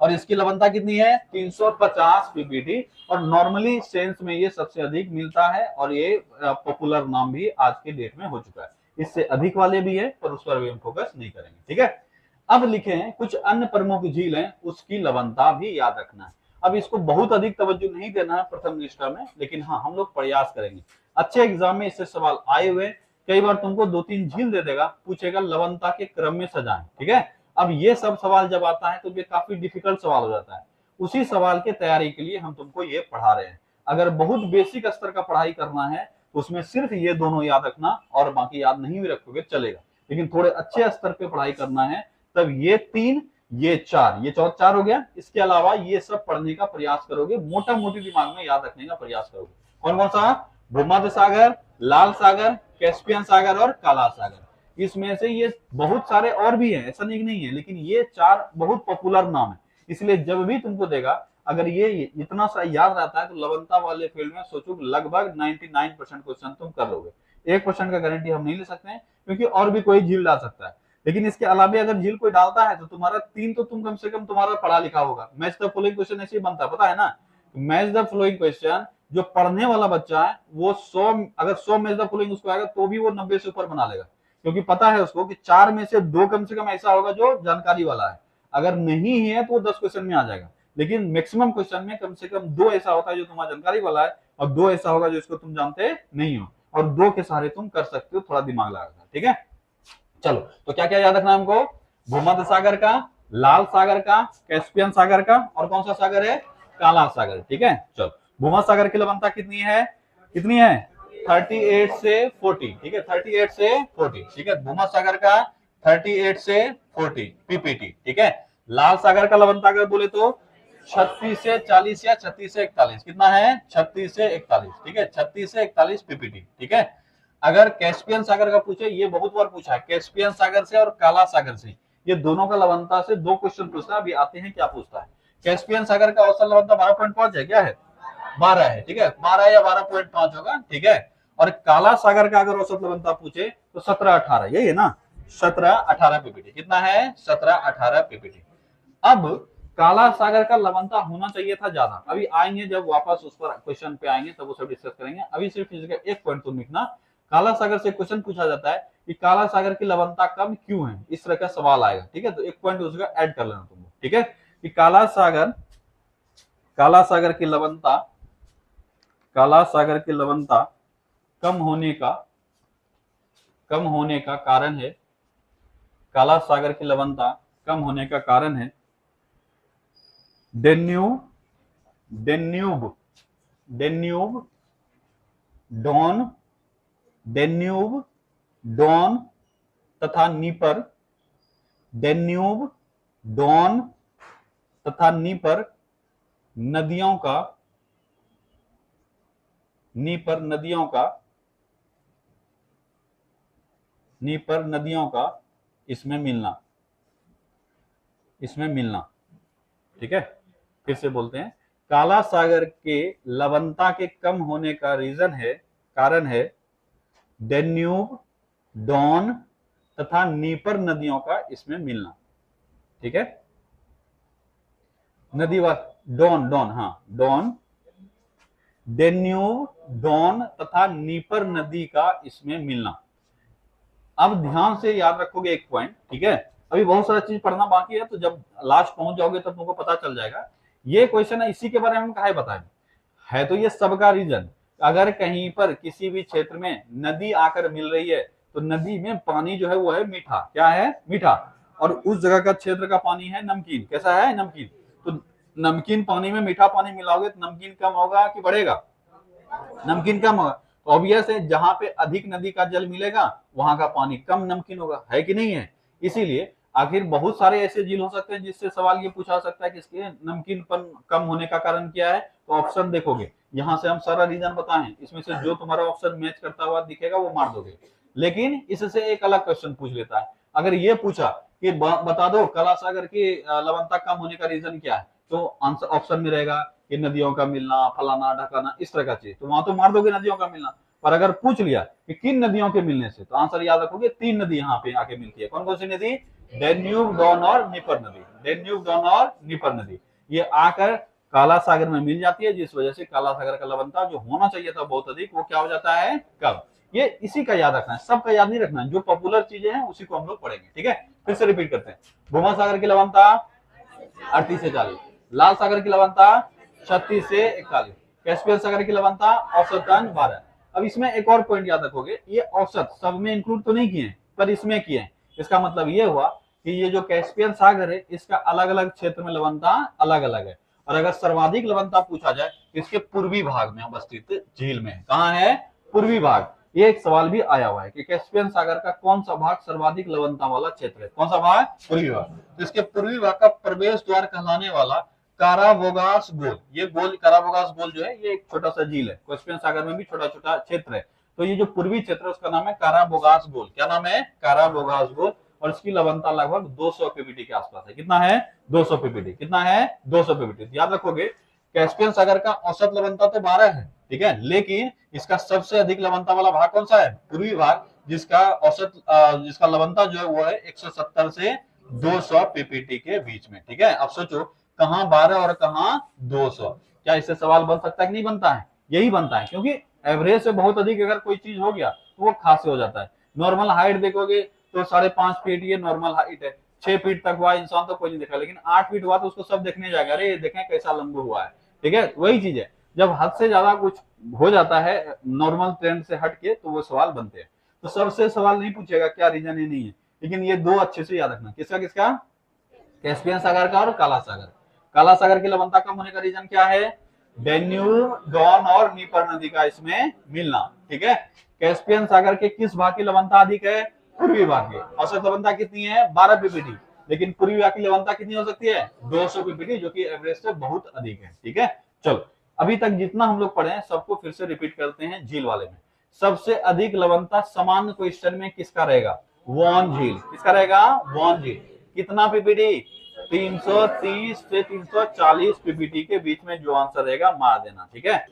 [SPEAKER 1] और इसकी लवणता कितनी है, 350 पीपीटी। और नॉर्मली सेंस में ये सबसे अधिक मिलता है, और ये पॉपुलर नाम भी आज के डेट में हो चुका है। इससे अधिक वाले भी है, पर उस पर भी हम फोकस नहीं करेंगे। ठीक है, अब लिखे हैं कुछ अन्य प्रमुख झील हैं, उसकी लवणता भी याद रखना है। अब इसको बहुत अधिक तवज्जो नहीं देना है प्रथम दृष्टा में, लेकिन हाँ हम लोग प्रयास करेंगे। अच्छे एग्जाम में इससे सवाल आए हुए, कई बार तुमको 2-3 झील दे देगा, पूछेगा लवणता के क्रम में सजाएं। ठीक है, अब ये सब सवाल जब आता है तो ये काफी डिफिकल्ट सवाल हो जाता है। उसी सवाल की तैयारी के लिए हम तुमको ये पढ़ा रहे हैं। अगर बहुत बेसिक स्तर का पढ़ाई करना है तो उसमें सिर्फ ये दोनों याद रखना, और बाकी याद नहीं भी रखोगे चलेगा। लेकिन थोड़े अच्छे स्तर पे पढ़ाई करना है तब ये 3, ये 4, ये 4 हो गया। इसके अलावा ये सब पढ़ने का प्रयास करोगे, मोटा मोटी दिमाग में याद रखने का प्रयास करोगे। कौन कौन सा, भूमध्य सागर, लाल सागर, कैस्पियन सागर और काला सागर। इसमें से ये बहुत सारे और भी हैं, ऐसा नहीं है, लेकिन ये 4 बहुत पॉपुलर नाम है। इसलिए जब भी तुमको देगा, अगर ये इतना सा याद रहता है तो लवणता वाले फील्ड में सोचो लगभग 99% क्वेश्चन तुम कर लोगे। 1% का गारंटी हम नहीं ले सकते हैं, क्योंकि और भी कोई झील डाल सकता है, लेकिन इसके अलावा अगर झील कोई डालता है तो तुम्हारा 3 तो तुम कम से कम तुम्हारा पढ़ा लिखा होगा। मैच द फॉलोइंग क्वेश्चन ऐसे ही बनता है, पता है ना। मैच द फॉलोइंग क्वेश्चन जो पढ़ने वाला बच्चा है वो 100, अगर 100 मैच द फॉलोइंग उसको आएगा तो भी वो 90 से ऊपर बना लेगा, क्योंकि पता है उसको कि 4 में से 2 कम से कम ऐसा होगा जो जानकारी वाला है, अगर नहीं है तो वो 10 क्वेश्चन में आ जाएगा। लेकिन मैक्सिमम क्वेश्चन में कम से कम 2 ऐसा होता है जो तुम्हारा जानकारी वाला है, और 2 ऐसा होगा जो इसको तुम जानते नहीं हो, और 2 के सहारे तुम कर सकते हो, थोड़ा दिमाग लगाकर। ठीक है, चलो तो क्या क्या याद रखना है हमको, भूमध्य सागर का, लाल सागर का, कैस्पियन सागर का, और कौन सा सागर है, काला सागर। ठीक है, चलो भूमध्य सागर की लवणता कितनी है, 38 से 40। ठीक है, 38 से 40। ठीक है, भूमध्य सागर का 38 से 40 पीपीटी। ठीक है, लाल सागर का लवणता अगर बोले तो 36 से 40 या 36 से 41, कितना है, 36 से 41। ठीक है, 36 से 41 पीपीटी। ठीक है, अगर कैस्पियन सागर का पूछे, ये बहुत बार पूछा है, कैस्पियन सागर से और काला सागर से, ये दोनों का लवणता से 2 क्वेश्चन पूछता है। अभी आते हैं क्या पूछता है। कैस्पियन सागर का औसत लवणता 12.5 है, क्या है, 12 है। ठीक है, 12 या 12.5 होगा। ठीक है, और काला सागर का अगर औसत लवणता पूछे तो 17-18, यही है ना, 17-18 पीपीटी। कितना है, 17-18 पीपीटी। अब काला सागर का लवणता होना चाहिए था ज्यादा, अभी आएंगे जब वापस उस पर क्वेश्चन पे आएंगे तब वो सब डिस्कस करेंगे। अभी सिर्फ इसका एक पॉइंट तुम लिखना, काला सागर से क्वेश्चन पूछा जाता है कि काला सागर की लवणता कम क्यों है, इस तरह का सवाल आएगा। ठीक है, तो एक पॉइंट उसका ऐड कर लेना तुम। ठीक है, कि काला सागर की लवणता, काला सागर की लवणता कम होने का कारण है, काला सागर की लवणता कम होने का कारण है डेन्यूब, डॉन तथा नीपर, डेन्यूब, डॉन तथा नीपर नदियों का इसमें मिलना। ठीक है, फिर से बोलते हैं, काला सागर के लवणता के कम होने का कारण है डेन्यूब, डॉन तथा नीपर नदियों का इसमें मिलना। ठीक है, डॉन, डेन्यूब, डॉन तथा नीपर नदी का इसमें मिलना। अब ध्यान से याद रखोगे एक पॉइंट। ठीक है, अभी बहुत सारा चीज पढ़ना बाकी है, तो जब लास्ट पहुंच जाओगे तब तुमको पता चल जाएगा। ये क्वेश्चन है, इसी के बारे में हम कहा बताएं, है तो ये सबका रीजन। अगर कहीं पर किसी भी क्षेत्र में नदी आकर मिल रही है तो नदी में पानी जो है वो है मीठा, क्या है, मीठा, और उस जगह का क्षेत्र का पानी है नमकीन। कैसा है, नमकीन। तो नमकीन पानी में मीठा पानी मिलाओगे तो नमकीन कम होगा कि बढ़ेगा, नमकीन कम होगा। तो ऑब्वियस है, जहां पे अधिक नदी का जल मिलेगा वहां का पानी कम नमकीन होगा, है कि नहीं है। इसीलिए आखिर बहुत सारे ऐसे झील हो सकते हैं जिससे सवाल ये पूछा सकता है कि इसके नमकीनपन कम होने का कारण क्या है। तो ऑप्शन देखोगे, यहाँ से हम सारा रीजन बताएं, इसमें से जो तुम्हारा ऑप्शन मैच करता हुआ दिखेगा वो मार दोगे। लेकिन इससे एक अलग क्वेश्चन पूछ लेता है, अगर ये पूछा कि बता दो काला सागर की लवणता कम होने का रीजन क्या है, तो आंसर ऑप्शन में रहेगा कि नदियों का मिलना, फलाना ढकाना, इस तरह का चीज, तो वहां तो मार दोगे नदियों का मिलना। पर अगर पूछ लिया कि किन नदियों के मिलने से, तो आंसर याद रखोगे 3 नदी यहाँ पे आके मिलती है। कौन कौन सी नदी, डेन्यूब, डॉन और नीपर नदी। डेन्यूब, डॉन और नीपर नदी ये आकर काला सागर में मिल जाती है, जिस वजह से काला सागर का लवणता जो होना चाहिए था बहुत अधिक, वो क्या हो जाता है, कम। ये इसी का याद रखना है, सबका याद नहीं रखना है, जो पॉपुलर चीजें हैं उसी को हम लोग पढ़ेंगे। ठीक है, फिर से रिपीट करते हैं। भूमध्य सागर की लवणता 38 से 40, लाल सागर की लवणता 36 से 41, कैस्पियन सागर की लवणता औसतन 12। अब इसमें एक और पॉइंट याद रखोगे, ये औसत सब में इंक्लूड तो नहीं किए पर इसमें किए। इसका मतलब ये हुआ कि ये जो कैस्पियन सागर है इसका अलग अलग क्षेत्र में लवणता अलग अलग है, और अगर सर्वाधिक लवणता पूछा जाए इसके पूर्वी भाग में अवस्थित झील में, कहाँ है, पूर्वी भाग। ये एक सवाल भी आया हुआ है कि कैस्पियन सागर का कौन सा भाग सर्वाधिक लवणता वाला क्षेत्र है, कौन सा भाग, पूर्वी भाग। तो इसके पूर्वी भाग का प्रवेश द्वार कहलाने वाला काराबोगास गोल, ये गोल काराबोगास गोल जो है ये एक छोटा सा झील है, कैस्पियन सागर में भी छोटा छोटा क्षेत्र है। तो ये जो पूर्वी क्षेत्र है उसका नाम है काराबोगास गोल। क्या नाम है, काराबोगास गोल। और इसकी लवणता लगभग 200 पीपीटी के आसपास है। कितना है? 200 पीपीटी। कितना है? 200 पीपीटी। याद रखोगे कैस्पियन सागर का औसत लवणता तो 12 है, ठीक है, लेकिन इसका सबसे अधिक लवणता वाला भाग कौन सा है? पूर्वी भाग, जिसका औसत जिसका लवणता जो है वो है 170 से 200 पीपीटी के बीच में, ठीक है। अब सोचो कहां 12 और कहां 200। क्या इससे सवाल बन सकता है कि नहीं बनता है? यही बनता है, क्योंकि एवरेज से बहुत अधिक अगर कोई चीज हो गया तो वो खास हो जाता है। नॉर्मल हाइट देखोगे तो 5.5 फीट ये नॉर्मल हाइट है। 6 फीट तक हुआ इंसान तो कोई नहीं देखा, लेकिन 8 फीट हुआ तो उसको सब देखने जाएगा, अरे देखें कैसा लंबू हुआ है, ठीक है। वही चीज है, जब हद से ज्यादा कुछ हो जाता है नॉर्मल ट्रेंड से हटके तो वो सवाल बनते हैं। तो सबसे सवाल नहीं पूछेगा क्या रीजन है, नहीं है, लेकिन ये दो अच्छे से याद रखना। किसका किसका? कैस्पियन सागर का और काला सागर। काला सागर की लवणता कम होने का रीजन क्या है? डेन्यूब, डॉन और नीपर नदी का इसमें मिलना, ठीक है। कैस्पियन सागर के किस भाग की लवणता अधिक है? पूर्वी भाग की। औसत लवणता कितनी है? 12 पीपीटी, लेकिन पूर्वी भाग की लवणता कितनी हो सकती है? 200 पीपीटी, जो कि एवरेज से बहुत अधिक है, ठीक है। चलो अभी तक जितना हम लोग पढ़े हैं सबको फिर से रिपीट करते हैं। झील वाले में सबसे अधिक लवणता सामान्य क्वेश्चन में किसका रहेगा? वॉन झील। किसका रहेगा? वॉन झील। कितना पीपीटी? 330 से 340 पीपीटी के बीच में जो आंसर रहेगा मार देना, ठीक है।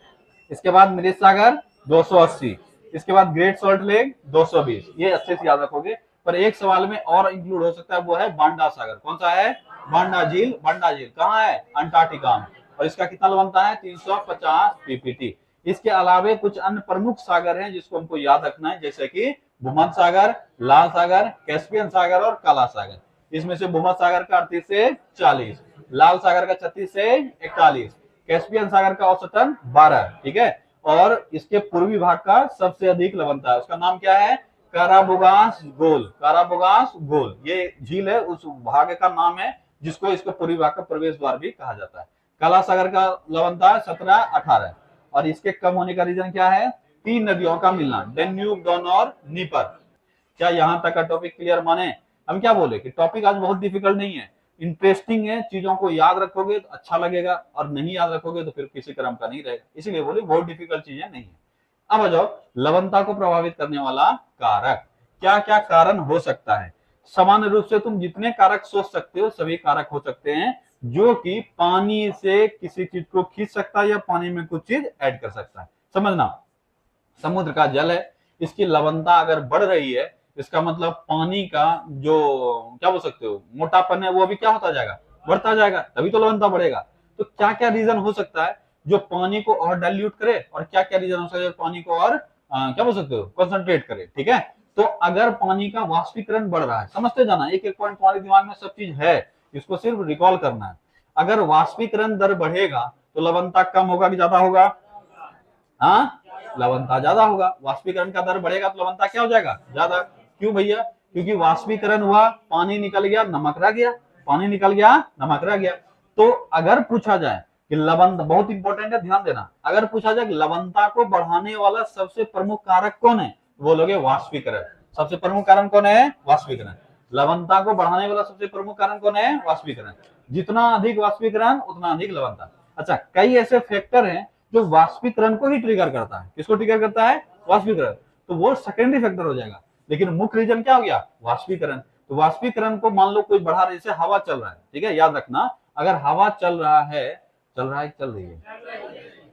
[SPEAKER 1] इसके बाद मृत सागर 280, इसके बाद ग्रेट सॉल्ट लेक 220। ये अच्छे से याद रखोगे। पर एक सवाल में और इंक्लूड हो सकता है, वो है बांडा सागर। कौन सा है? बांडा झील। बांडा झील कहाँ है? अंटार्कटिका में, और इसका कितना बनता है? 350 पीपीटी। इसके अलावे कुछ अन्य प्रमुख सागर हैं जिसको हमको याद रखना है, जैसे कि भूमध्य सागर, लाल सागर, कैस्पियन सागर और काला सागर। इसमें से भूमध्य सागर का 38 से 40, लाल सागर का 36 से 41, कैस्पियन सागर का औसतन 12, ठीक है। और इसके पूर्वी भाग का सबसे अधिक लवणता है, उसका नाम क्या है? काराबुगास गोल। काराबुगास गोल ये झील है, उस भाग का नाम है जिसको इसको पूर्वी भाग का प्रवेश द्वार भी कहा जाता है। काला सागर का लवणता 17-18, और इसके कम होने का रीजन क्या है? 3 नदियों का मिलना, डेन्यूब, डॉन और नीपर। क्या यहां तक का टॉपिक क्लियर माने? हम क्या बोले कि टॉपिक आज बहुत डिफिकल्ट नहीं है, इंटरेस्टिंग है। चीजों को याद रखोगे तो अच्छा लगेगा, और नहीं याद रखोगे तो फिर किसी क्रम का नहीं रहेगा। इसीलिए बोले बहुत डिफिकल्ट चीजें नहीं है। अब आ जाओ लवणता को प्रभावित करने वाला कारक। क्या क्या कारण हो सकता है? सामान्य रूप से तुम जितने कारक सोच सकते हो सभी कारक हो सकते हैं, जो कि पानी से किसी चीज को खींच सकता है या पानी में कुछ चीज ऐड कर सकता है। समझना, समुद्र का जल है, इसकी लवणता अगर बढ़ रही है, इसका मतलब पानी का जो क्या बोल सकते हो मोटापन है वो अभी क्या होता जाएगा? बढ़ता जाएगा, तभी तो लवणता बढ़ेगा। तो क्या क्या रीजन हो सकता है जो पानी को और डाइल्यूट करे, और क्या क्या रीजन हो सकता है जो पानी को और क्या बोल सकते हो कंसंट्रेट करे, ठीक है। तो अगर पानी का वाष्पीकरण बढ़ रहा है, समझते जाना, एक एक पॉइंट तुम्हारे दिमाग में सब चीज है, इसको सिर्फ रिकॉल करना है। अगर वाष्पीकरण दर बढ़ेगा तो लवणता कम होगा कि ज्यादा होगा? हाँ, लवणता ज्यादा होगा। वाष्पीकरण का दर बढ़ेगा तो लवणता क्या हो जाएगा? ज्यादा। क्यों भैया? क्योंकि वाष्पीकरण हुआ, पानी निकल गया, नमक रह गया, पानी निकल गया, नमक रह गया। तो अगर पूछा जाए कि लवणता, बहुत इंपॉर्टेंट है, ध्यान देना, अगर पूछा जाए कि लवणता को बढ़ाने वाला सबसे प्रमुख कारक कौन है, बोलोगे वाष्पीकरण। सबसे प्रमुख कारण कौन है? वाष्पीकरण। लवणता को बढ़ाने वाला सबसे प्रमुख कारण कौन है? वाष्पीकरण। जितना अधिक वाष्पीकरण उतना अधिक लवणता। अच्छा, कई ऐसे फैक्टर हैं जो वाष्पीकरण को ही ट्रिगर करता है। किसको ट्रिगर करता है? वाष्पीकरण। तो वो सेकेंडरी फैक्टर हो जाएगा, लेकिन मुख्य रीजन क्या हो गया? वाष्पीकरण। तो वाष्पीकरण को मान लो कोई बढ़ा रहे, जैसे हवा चल रहा है, ठीक है, याद रखना, अगर हवा चल रहा है, चल रहा है, चल रही है,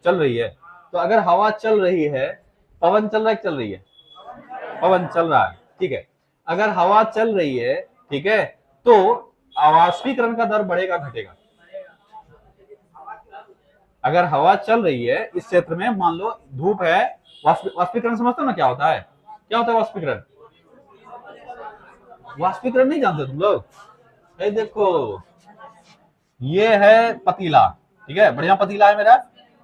[SPEAKER 1] चल रही है, तो अगर हवा चल रही है, पवन चल रहा है, चल रही है, पवन चल रहा है, ठीक है, अगर हवा चल रही है, ठीक है, तो वाष्पीकरण का दर बढ़ेगा घटेगा? अगर हवा चल रही है इस क्षेत्र में, मान लो धूप है, वाष्पीकरण समझते हो ना क्या होता है? क्या होता है वाष्पीकरण? वाष्पीकरण नहीं जानते तुम लोग? देखो, ये है पतीला, ठीक है, बढ़िया पतीला है मेरा,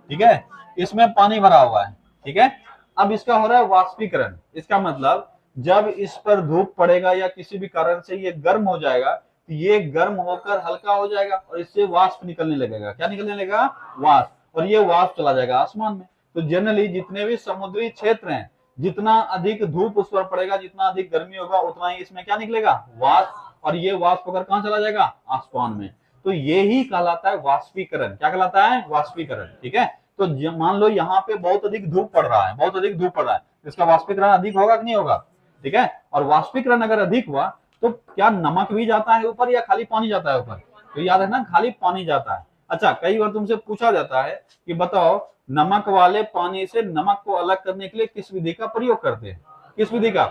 [SPEAKER 1] ठीक है, इसमें पानी भरा हुआ है, ठीक है। अब इसका हो रहा है वाष्पीकरण। इसका मतलब जब इस पर धूप पड़ेगा या किसी भी कारण से ये गर्म हो जाएगा, तो ये गर्म होकर हल्का हो जाएगा और इससे वाष्प निकलने लगेगा। क्या निकलने लगेगा? वाष्प। और ये वाष्प चला जाएगा आसमान में। तो जनरली जितने भी समुद्री क्षेत्र हैं, जितना अधिक धूप उस पर पड़ेगा, जितना अधिक गर्मी होगा, उतना ही इसमें क्या निकलेगा? वाष्प। और ये वाष्प होकर कहां चला जाएगा? आसमान में। तो ये ही कहलाता है वाष्पीकरण। क्या कहलाता है? वाष्पीकरण, ठीक है। तो मान लो यहाँ पे बहुत अधिक धूप पड़ रहा है, बहुत अधिक धूप पड़ रहा है, इसका वाष्पीकरण अधिक होगा कि नहीं होगा? ठीक है। और वाष्पीकरण अगर अधिक हुआ तो क्या नमक भी जाता है ऊपर या खाली पानी जाता है ऊपर? तो याद रखना खाली पानी जाता है। अच्छा, कई बार तुमसे पूछा जाता है कि बताओ नमक वाले पानी से नमक को अलग करने के लिए किस विधि का प्रयोग करते हैं? किस विधि का?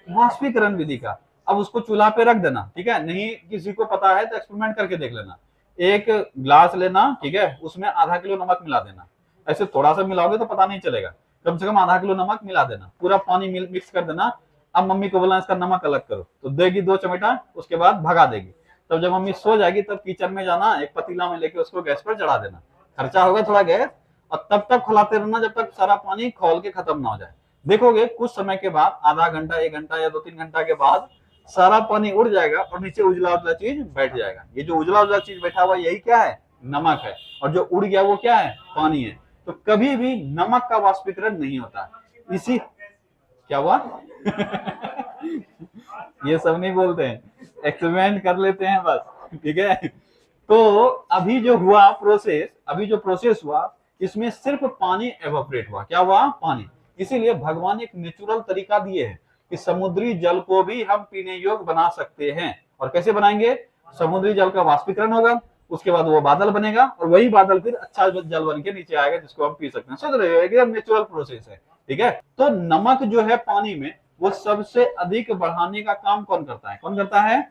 [SPEAKER 1] वाष्पीकरण विधि का। अब उसको चूल्हा पे रख देना, ठीक है, नहीं किसी को पता है तो एक्सपेरिमेंट करके देख लेना। एक ग्लास लेना, ठीक है, उसमें आधा किलो नमक मिला देना। ऐसे थोड़ा सा मिलाओगे तो पता नहीं चलेगा, कम से कम आधा किलो नमक मिला देना, पूरा पानी मिक्स कर देना। अब मम्मी को बोलना इसका नमक अलग करो, तो देगी 2 चमेटा, उसके बाद भगा देगी। तब जब मम्मी सो जाएगी तब किचन में जाना, एक पतीला में लेके उसको गैस पर चढ़ा देना, खर्चा होगा थोड़ा गैस, और तब तक खुलाते रहना जब तक सारा पानी खौल के खत्म ना हो जाए। देखोगे कुछ समय के बाद, आधा घंटा, 1 घंटा या 2-3 घंटा के बाद सारा पानी उड़ जाएगा और नीचे उजला उजला चीज बैठ जाएगा। ये जो उजला उजला चीज बैठा हुआ यही क्या है? नमक है। और जो उड़ गया वो क्या है? पानी है। तो कभी भी नमक का वाष्पीकरण नहीं होता। इसी क्या हुआ? ये सब नहीं बोलते हैं, एक्सपेरिमेंट कर लेते हैं बस, ठीक है। तो अभी जो हुआ प्रोसेस, अभी जो प्रोसेस हुआ इसमें सिर्फ पानी एवोपरेट हुआ। क्या हुआ? पानी। इसीलिए भगवान एक नेचुरल तरीका दिए है कि समुद्री जल को भी हम पीने योग्य बना सकते हैं। और कैसे बनाएंगे? समुद्री जल का वाष्पीकरण होगा, उसके बाद वो बादल बनेगा और वही बादल फिर अच्छा जल बन के नीचे आएगा जिसको हम पी सकते हैं। समझ रहे हो? एकदम नेचुरल प्रोसेस है, ठीक है। तो नमक जो है पानी में, वो सबसे अधिक बढ़ाने का काम कौन करता है? कौन करता है?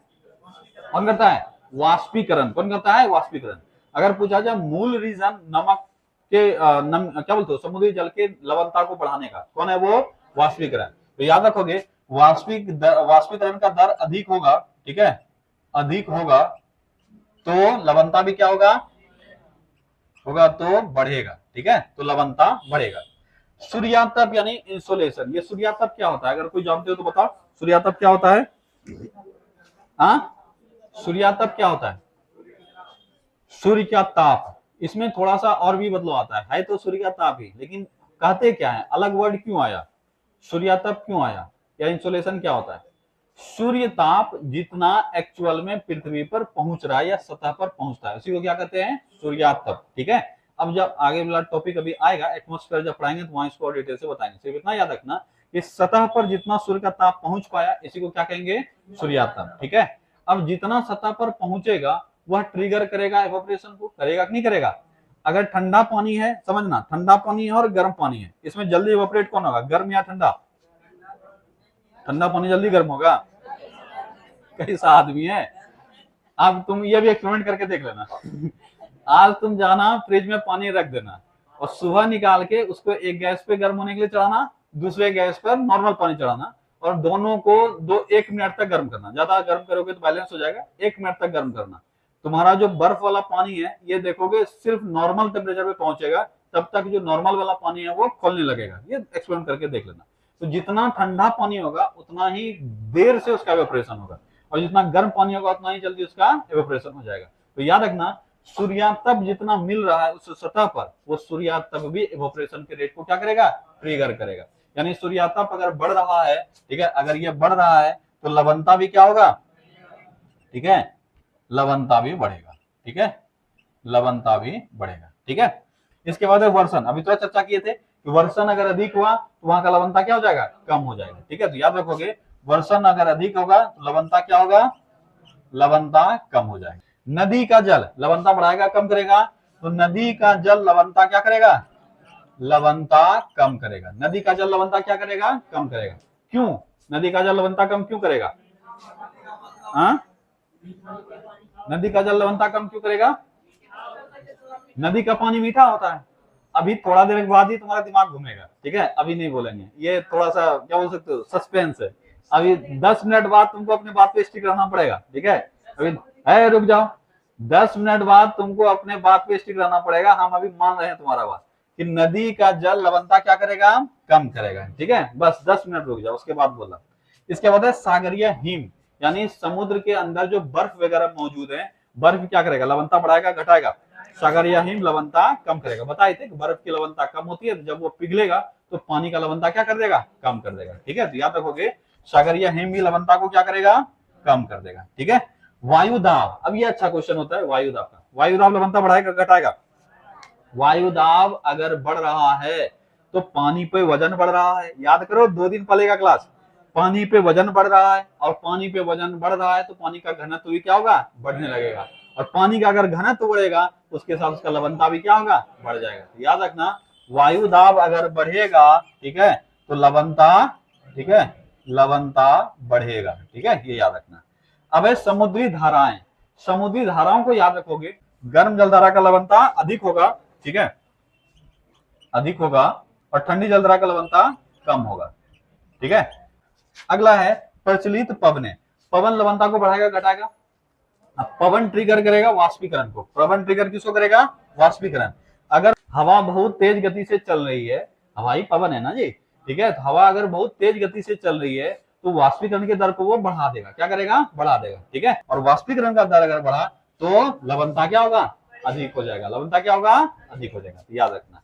[SPEAKER 1] कौन करता है? वाष्पीकरण। कौन करता है? वाष्पीकरण। अगर पूछा जाए मूल रीजन नमक के क्या बोलते हो, समुद्री जल के लवणता को बढ़ाने का, कौन है वो? वाष्पीकरण। तो याद रखोगे वाष्पीकरण का दर अधिक होगा, ठीक है, अधिक होगा तो लवणता भी क्या होगा? होगा तो बढ़ेगा, ठीक है, तो लवणता बढ़ेगा। सूर्यातप यानी इंसोलेशन। ये सूर्यातप क्या होता है? अगर कोई जानते हो तो बताओ, सूर्यातप क्या होता है? हाँ, सूर्यातप क्या होता है? सूर्य का ताप। इसमें थोड़ा सा और भी बदलाव आता है तो सूर्य का ताप ही, लेकिन कहते क्या है? अलग वर्ड क्यों आया? सूर्यातप क्यों आया? या इंसोलेशन क्या होता है? सूर्य ताप जितना एक्चुअल में पृथ्वी पर पहुंच रहा है या सतह पर पहुंचता है, उसी को क्या कहते हैं? सूर्यातप, ठीक है। अब जब आगे वाला टॉपिक अभी आएगा एटमॉस्फेयर जब पढ़ाएंगे तो वहां इसको डिटेल से बताएंगे। सिर्फ इतना याद रखना कि सतह पर जितना सूर्य का ताप पहुंच पाया इसी को क्या कहेंगे? सूर्यातप, ठीक है। अब जितना सतह पर पहुंचेगा वह ट्रिगर करेगा एवोपरेशन को, करेगा कि नहीं करेगा? अगर ठंडा पानी है, समझना, ठंडा पानी है और गर्म पानी है, इसमें जल्दी एवोपरेट कौन होगा? गर्म या ठंडा? ठंडा पानी जल्दी गर्म होगा। कैसा आदमी है? अब तुम ये भी एक्सपेरिमेंट करके देख लेना। आज तुम जाना फ्रिज में पानी रख देना और सुबह निकाल के उसको एक गैस पे गर्म होने के लिए चढ़ाना, दूसरे गैस पर नॉर्मल पानी चढ़ाना और दोनों को 1 मिनट तक गर्म करना। ज्यादा गर्म करोगे तो बैलेंस हो जाएगा, 1 मिनट तक गर्म करना। तुम्हारा जो बर्फ वाला पानी है ये देखोगे सिर्फ नॉर्मल टेम्परेचर पे पहुंचेगा, तब तक जो नॉर्मल वाला पानी है वो खोलने लगेगा। ये एक्सपेरिमेंट करके देख लेना। तो जितना ठंडा पानी होगा उतना ही देर से उसका एवोपरेशन होगा और जितना गर्म पानी होगा उतना ही जल्दी उसका एवोपरेशन हो जाएगा। तो याद रखना सूर्यातप जितना मिल रहा है उस सतह पर, वो सूर्यातप भी एवोपरेशन के रेट को क्या करेगा? ट्रिगर करेगा। यानी सूर्यातप अगर बढ़ रहा है, ठीक है, अगर ये बढ़ रहा है तो लवणता भी क्या होगा? ठीक है, लवणता भी बढ़ेगा, ठीक है, लवणता भी बढ़ेगा, ठीक है। इसके बाद है वर्षण। अभी तो चर्चा किए थे कि वर्षण अगर अधिक हुआ तो वहां का लवणता क्या हो जाएगा? कम हो जाएगा, ठीक है। तो याद रखोगे वर्षण अगर अधिक होगा तो लवणता क्या होगा? लवणता कम हो जाएगा। नदी का जल लवणता बढ़ाएगा कम करेगा? तो नदी का जल लवणता क्या करेगा? लवणता कम करेगा। नदी का जल लवणता क्या करेगा? कम करेगा। क्यों नदी का जल लवणता कम क्यों करेगा? हाँ, नदी का जल लवणता कम क्यों करेगा? नदी का पानी मीठा होता है। अभी थोड़ा देर के बाद ही तुम्हारा दिमाग घूमेगा, ठीक है, अभी नहीं बोलेंगे, ये थोड़ा सा क्या बोल सकते हो, सस्पेंस है। अभी 10 मिनट बाद तुमको अपने बात पे स्टिक रहना पड़ेगा, ठीक है। अभी रुक जाओ, 10 मिनट बाद तुमको अपने बात पे स्टिक रहना पड़ेगा। हम अभी मान रहे हैं तुम्हारा बात कि नदी का जल लवणता क्या करेगा? कम करेगा, ठीक है। बस 10 मिनट रुक जाओ, उसके बाद बोला। इसके बाद है सागरीय हिम, यानी समुद्र के अंदर जो बर्फ वगैरह मौजूद है, बर्फ क्या करेगा? लवणता बढ़ाएगा घटाएगा? सागरीय हिम लवणता कम करेगा। बताए थे कि बर्फ की लवणता कम होती है, तो जब वो पिघलेगा तो पानी का लवणता क्या कर देगा? कम कर देगा, ठीक है। तो याद रखोगे सागरीय हिम भी लवणता को क्या करेगा? कम कर देगा, ठीक है। वायुदाब, अब ये अच्छा क्वेश्चन होता है वायुदाब का। वायुदाब लवणता बढ़ाएगा घटाएगा? वायुदाब अगर बढ़ रहा है तो पानी पे वजन बढ़ रहा है। याद करो 2 दिन पहले का क्लास, पानी पे वजन बढ़ रहा है, और पानी पे वजन बढ़ रहा है तो पानी का घनत्व भी क्या होगा, बढ़ने लगेगा। और पानी का अगर घनत्व बढ़ेगा उसके साथ उसका लवणता भी क्या होगा, बढ़ जाएगा। तो याद रखना, वायु दाब अगर बढ़ेगा, ठीक है, तो लवणता, ठीक है, लवणता बढ़ेगा। ठीक है, ये याद रखना। अब है समुद्री धाराएं। समुद्री धाराओं को याद रखोगे, गर्म जलधारा का लवणता अधिक होगा, ठीक है, अधिक होगा, और ठंडी जलधारा का लवणता कम होगा। ठीक है। अगला है प्रचलित पवने। पवन लवणता को बढ़ाएगा घटाएगा? अब पवन ट्रिगर करेगा वाष्पीकरण को। पवन ट्रिगर किसको करेगा? वाष्पीकरण। अगर हवा बहुत तेज गति से चल रही है, हवा ही पवन है ना जी, ठीक है, तो हवा अगर बहुत तेज गति से चल रही है तो वाष्पीकरण के दर को वो बढ़ा देगा। क्या करेगा? बढ़ा देगा। ठीक है, और वाष्पीकरण का दर अगर बढ़ा तो लवणता क्या होगा? अधिक हो जाएगा। लवणता क्या होगा? अधिक हो जाएगा। याद रखना।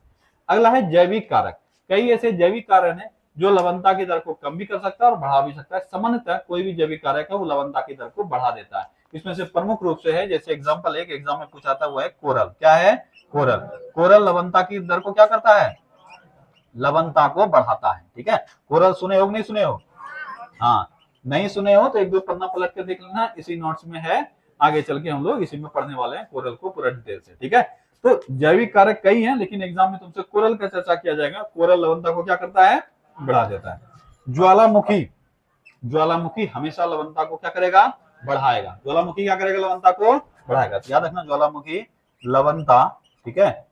[SPEAKER 1] अगला है जैविक कारक। कई ऐसे जैविक कारक है जो लवणता की दर को कम भी कर सकता है और बढ़ा भी सकता है। सामान्यतः कोई भी जैविक कारक है वो लवणता की दर को बढ़ा देता है। इसमें से प्रमुख रूप से है, जैसे एग्जांपल, एक एग्जाम में पूछा था, वो है कोरल। क्या है? कोरल। कोरल लवणता की दर को क्या करता है? लवणता को बढ़ाता है। ठीक है, कोरल सुने हो नहीं सुने हो? हाँ, नहीं सुने हो तो एक दो पन्ना पलट के देख लेना, इसी नोट्स में है। आगे चल के हम लोग इसी में पढ़ने वाले हैं कोरल को पूरा डिटेल से। ठीक है, तो जैविक कारक कई हैं, लेकिन एग्जाम में तुमसे कोरल का चर्चा किया जाएगा। कोरल लवणता को क्या करता है? बढ़ा देता है। ज्वालामुखी। ज्वालामुखी हमेशा लवणता को क्या करेगा? बढ़ाएगा। ज्वालामुखी क्या करेगा? लवणता को बढ़ाएगा। तो याद रखना, ज्वालामुखी लवणता, ठीक है,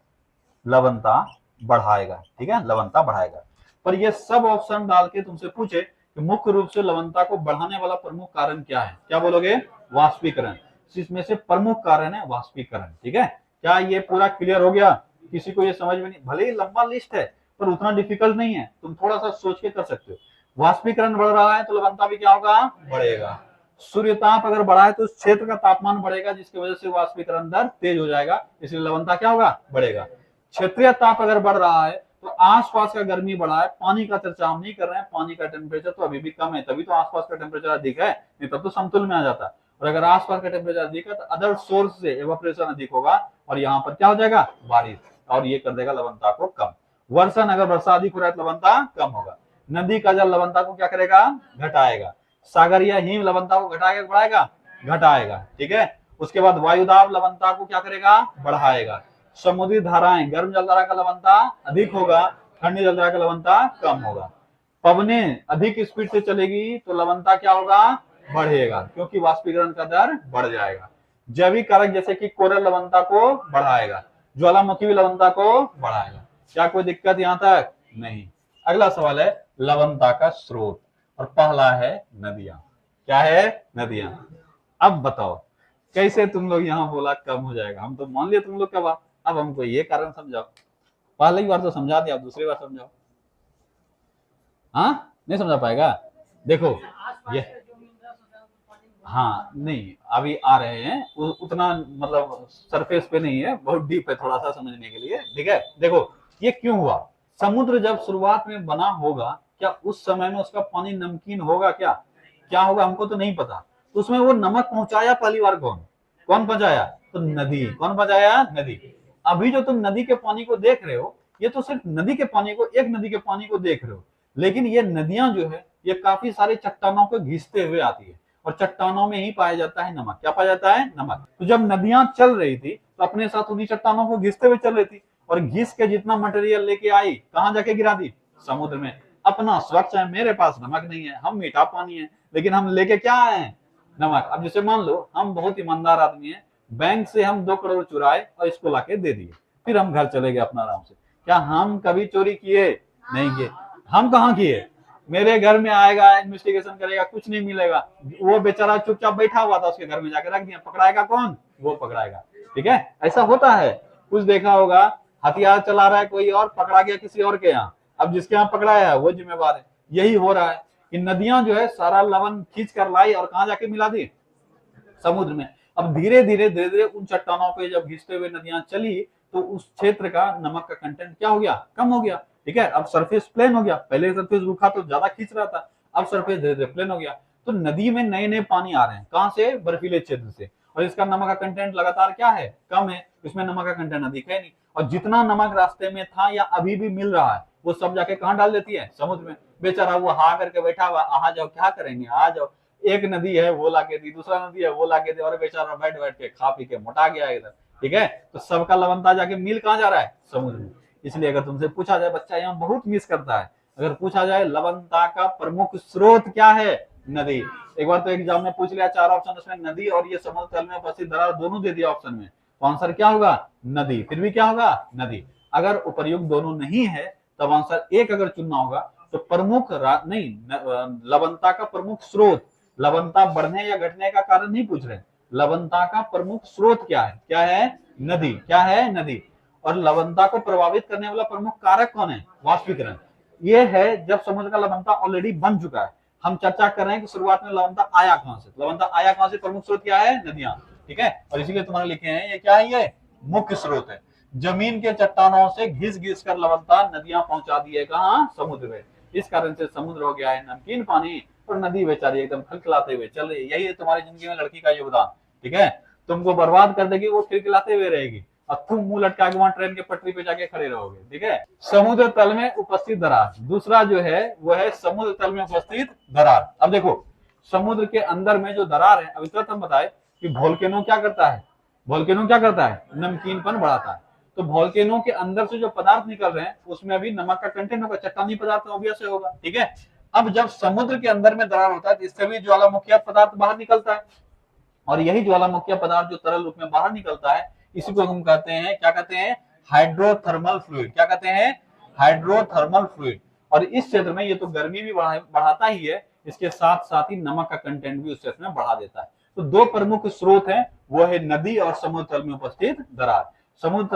[SPEAKER 1] लवणता बढ़ाएगा। ठीक है, लवणता बढ़ाएगा। पर ये सब ऑप्शन डाल के तुमसे पूछे कि मुख्य रूप से लवणता को बढ़ाने वाला प्रमुख कारण क्या है, क्या बोलोगे? वाष्पीकरण। इसमें से प्रमुख कारण है वाष्पीकरण। ठीक है, क्या ये पूरा क्लियर हो गया? किसी को ये समझ में नहीं? भले ही लंबा लिस्ट है पर उतना डिफिकल्ट नहीं है, तुम थोड़ा सा सोच के कर सकते हो। वाष्पीकरण बढ़ रहा है तो लवणता भी क्या होगा? बढ़ेगा। सूर्य ताप अगर बढ़ा है तो उस क्षेत्र का तापमान बढ़ेगा, जिसकी वजह से वाष्पीकरण दर तेज हो जाएगा, इसलिए लवणता क्या होगा? बढ़ेगा। क्षेत्रीय ताप अगर बढ़ रहा है तो आसपास का गर्मी बढ़ा है। पानी का चर्चा हम नहीं कर रहे हैं, पानी का टेम्परेचर तो अभी भी कम है, तभी तो आसपास का टेम्परेचर अधिक है, नहीं तब तो समतुल में आ जाता। और अगर आसपास का टेम्परेचर अधिक है तो अदर सोर्स से एवापोरेशन अधिक होगा, और यहाँ पर क्या हो जाएगा? बारिश, और ये कर देगा लवणता को कम। वर्षण, अगर वर्षा अधिक हो रहा है तो लवणता कम होगा। नदी का जल लवणता को क्या करेगा? घटाएगा। सागर या हिम लवणता को घटाएगा, बढ़ाएगा? घटाएगा। ठीक है, उसके बाद वायुदाब लवणता को क्या करेगा? बढ़ाएगा। समुद्री धाराएं, गर्म जलधारा का लवणता अधिक होगा, ठंडी जलधारा का लवणता कम होगा। पवने अधिक स्पीड से चलेगी तो लवणता क्या होगा? बढ़ेगा, क्योंकि वाष्पीकरण का दर बढ़ जाएगा। जैविक कारक जैसे कि कोरल लवणता को बढ़ाएगा, ज्वालामुखी भी लवणता को बढ़ाएगा। क्या कोई दिक्कत यहाँ तक? नहीं। अगला सवाल है लवणता का स्रोत, और पहला है नदियां। क्या है? नदियां। अब बताओ कैसे तुम लोग यहाँ बोला कम हो जाएगा? हम तो मान लिया तुम लोग का बात, अब हमको ये कारण समझाओ। पहली बार तो समझा दिया, अब दूसरी बार समझाओ। हाँ, नहीं समझा पाएगा? देखो ये, हाँ नहीं, अभी आ रहे हैं, उतना मतलब सरफेस पे नहीं है, बहुत डीप है थोड़ा सा समझने के लिए। ठीक है, देखो ये क्यों हुआ। समुद्र जब शुरुआत में बना होगा, क्या उस समय में उसका पानी नमकीन होगा? क्या क्या होगा हमको तो नहीं पता। तो उसमें वो नमक पहुंचाया पहली बार कौन? कौन पहुंचाया? तो नदी। कौन पहुंचाया? नदी। अभी जो तुम नदी के पानी को देख रहे हो, ये तो सिर्फ नदी के पानी को, एक नदी के पानी को देख रहे हो, लेकिन ये नदियां जो है ये काफी सारी चट्टानों को घिसते हुए आती है, और चट्टानों में ही पाया जाता है नमक। क्या पाया जाता है? नमक। तो जब नदियां चल रही थी तो अपने साथ उन्हीं चट्टानों को घिसते हुए चल रही थी, और घिस के जितना मटेरियल लेके आई, कहाँ जाके गिरा दी? समुद्र में। अपना स्वच्छ है, मेरे पास नमक नहीं है, हम मीठा पानी है, लेकिन हम लेके क्या आए हैं? नमक। अब जैसे मान लो हम बहुत ईमानदार आदमी है, बैंक से हम 2 करोड़ चुराए और इसको लाके दे दिए, फिर हम घर चले गए अपना आराम से। क्या हम कभी चोरी किए? नहीं किए। हम कहाँ किए? मेरे घर में आएगा, इन्वेस्टिगेशन करेगा, कुछ नहीं मिलेगा, वो बेचारा चुपचाप बैठा हुआ था, उसके घर में जाकर रख दिया। पकड़ाएगा कौन? वो पकड़ाएगा। ठीक है, ऐसा होता है। कुछ देखा होगा, हथियार चला रहा है कोई और, पकड़ा गया किसी और के यहाँ, अब जिसके यहाँ पकड़ाया है वो जिम्मेवार है। यही हो रहा है कि नदियां जो है सारा लवण खींच कर लाई और कहाँ जाके मिला दी? समुद्र में। अब धीरे धीरे उन चट्टानों पे जब घिसते हुए नदियां चली तो उस क्षेत्र का नमक का कंटेंट क्या हो गया? कम हो गया। ठीक है, अब सरफेस प्लेन हो गया। पहले सरफेस रूखा तो ज्यादा खींच रहा था, अब सरफेस धीरे धीरे प्लेन हो गया। तो नदी में नए नए पानी आ रहे हैं, कहां से? बर्फीले क्षेत्र से, और इसका नमक का कंटेंट लगातार क्या है? कम है। इसमें नमक का कंटेंट अधिक है नहीं, और जितना नमक रास्ते में था या अभी भी मिल रहा है, वो सब जाके कहाँ डाल देती है? समुद्र में। बेचारा वो हा करके बैठा हुआ, आ जाओ क्या करेंगे, आ जाओ। एक नदी है वो लाके दी, दूसरा नदी है वो लाके दी, और बेचारा बैठ बैठ के खा पी के मोटा गया इधर। ठीक है, तो सबका लवणता जाके मिल कहाँ जा रहा है? समुद्र में। इसलिए अगर तुमसे पूछा जाए, बच्चा यहाँ बहुत मिस करता है, अगर पूछा जाए लवणता का प्रमुख स्रोत क्या है? नदी। एक बार तो एग्जाम में पूछ लिया 4 ऑप्शन, उसमें नदी और ये समुद्र तल में उपस्थित दरार दोनों दे दिया ऑप्शन में, तो आंसर क्या होगा? नदी। फिर भी क्या होगा? नदी। अगर उपर्युक्त दोनों नहीं है तब आंसर एक अगर चुनना होगा तो प्रमुख नहीं, लवणता का प्रमुख स्रोत, लवणता बढ़ने या घटने का कारण नहीं पूछ रहे, लवणता का प्रमुख स्रोत क्या है? क्या है? नदी। क्या है? नदी। और लवणता को प्रभावित करने वाला प्रमुख कारक कौन है? वाष्पीकरण। ये है जब समुद्र का लवणता ऑलरेडी बन चुका है। हम चर्चा कर रहे हैं कि शुरुआत में लवणता आया कहां से? लवणता आया कहां से? प्रमुख स्रोत क्या है? नदियां। ठीक है, और इसीलिए तुम्हारे लिखे हैं ये क्या है? ये मुख्य स्रोत है। जमीन के चट्टानों से घिस घिस कर लवणता नदियां पहुंचा दी है कहां? समुद्र में। इस कारण से समुद्र हो गया है नमकीन पानी, और नदी बेचारी एकदम खिलखिलाते हुए चल रही है। यही है तुम्हारी जिंदगी में लड़की का योगदान। ठीक है, तुमको बर्बाद कर देगी, वो खिलखिलाते हुए रहेगी, और तुम मुंह लटका के वहां ट्रेन के पटरी पे जाके खड़े रहोगे। ठीक है, समुद्र तल में उपस्थित दरार। दूसरा जो है वो है समुद्र तल में उपस्थित दरार। अब देखो, समुद्र के अंदर में जो दरार है, अभी तक हम बताए कि वोल्केनो क्या करता है? वोल्केनो क्या करता है? नमकीनपन बढ़ाता है। तो वोल्केनो के अंदर से जो पदार्थ निकल रहे हैं उसमें अभी नमक का कंटेंट होगा, चट्टानी पदार्थ ऑब्वियस होगा। ठीक है, अब जब समुद्र के अंदर में दरार होता है तो इससे भी ज्वालामुखी पदार्थ बाहर निकलता है, और यही ज्वालामुखी पदार्थ जो तरल रूप में बाहर निकलता है, इसी को हम कहते हैं, क्या कहते हैं? Hydrothermal fluid. क्या कहते हैं? Hydrothermal fluid. और इस क्षेत्र में ये तो गर्मी भी बढ़ाता ही है, इसके साथ साथ ही नमक का कंटेंट भी उस क्षेत्र में बढ़ा देता है। तो दो प्रमुख स्रोत हैं, वो है नदी और समुद्र तल में उपस्थित दरार। समुद्र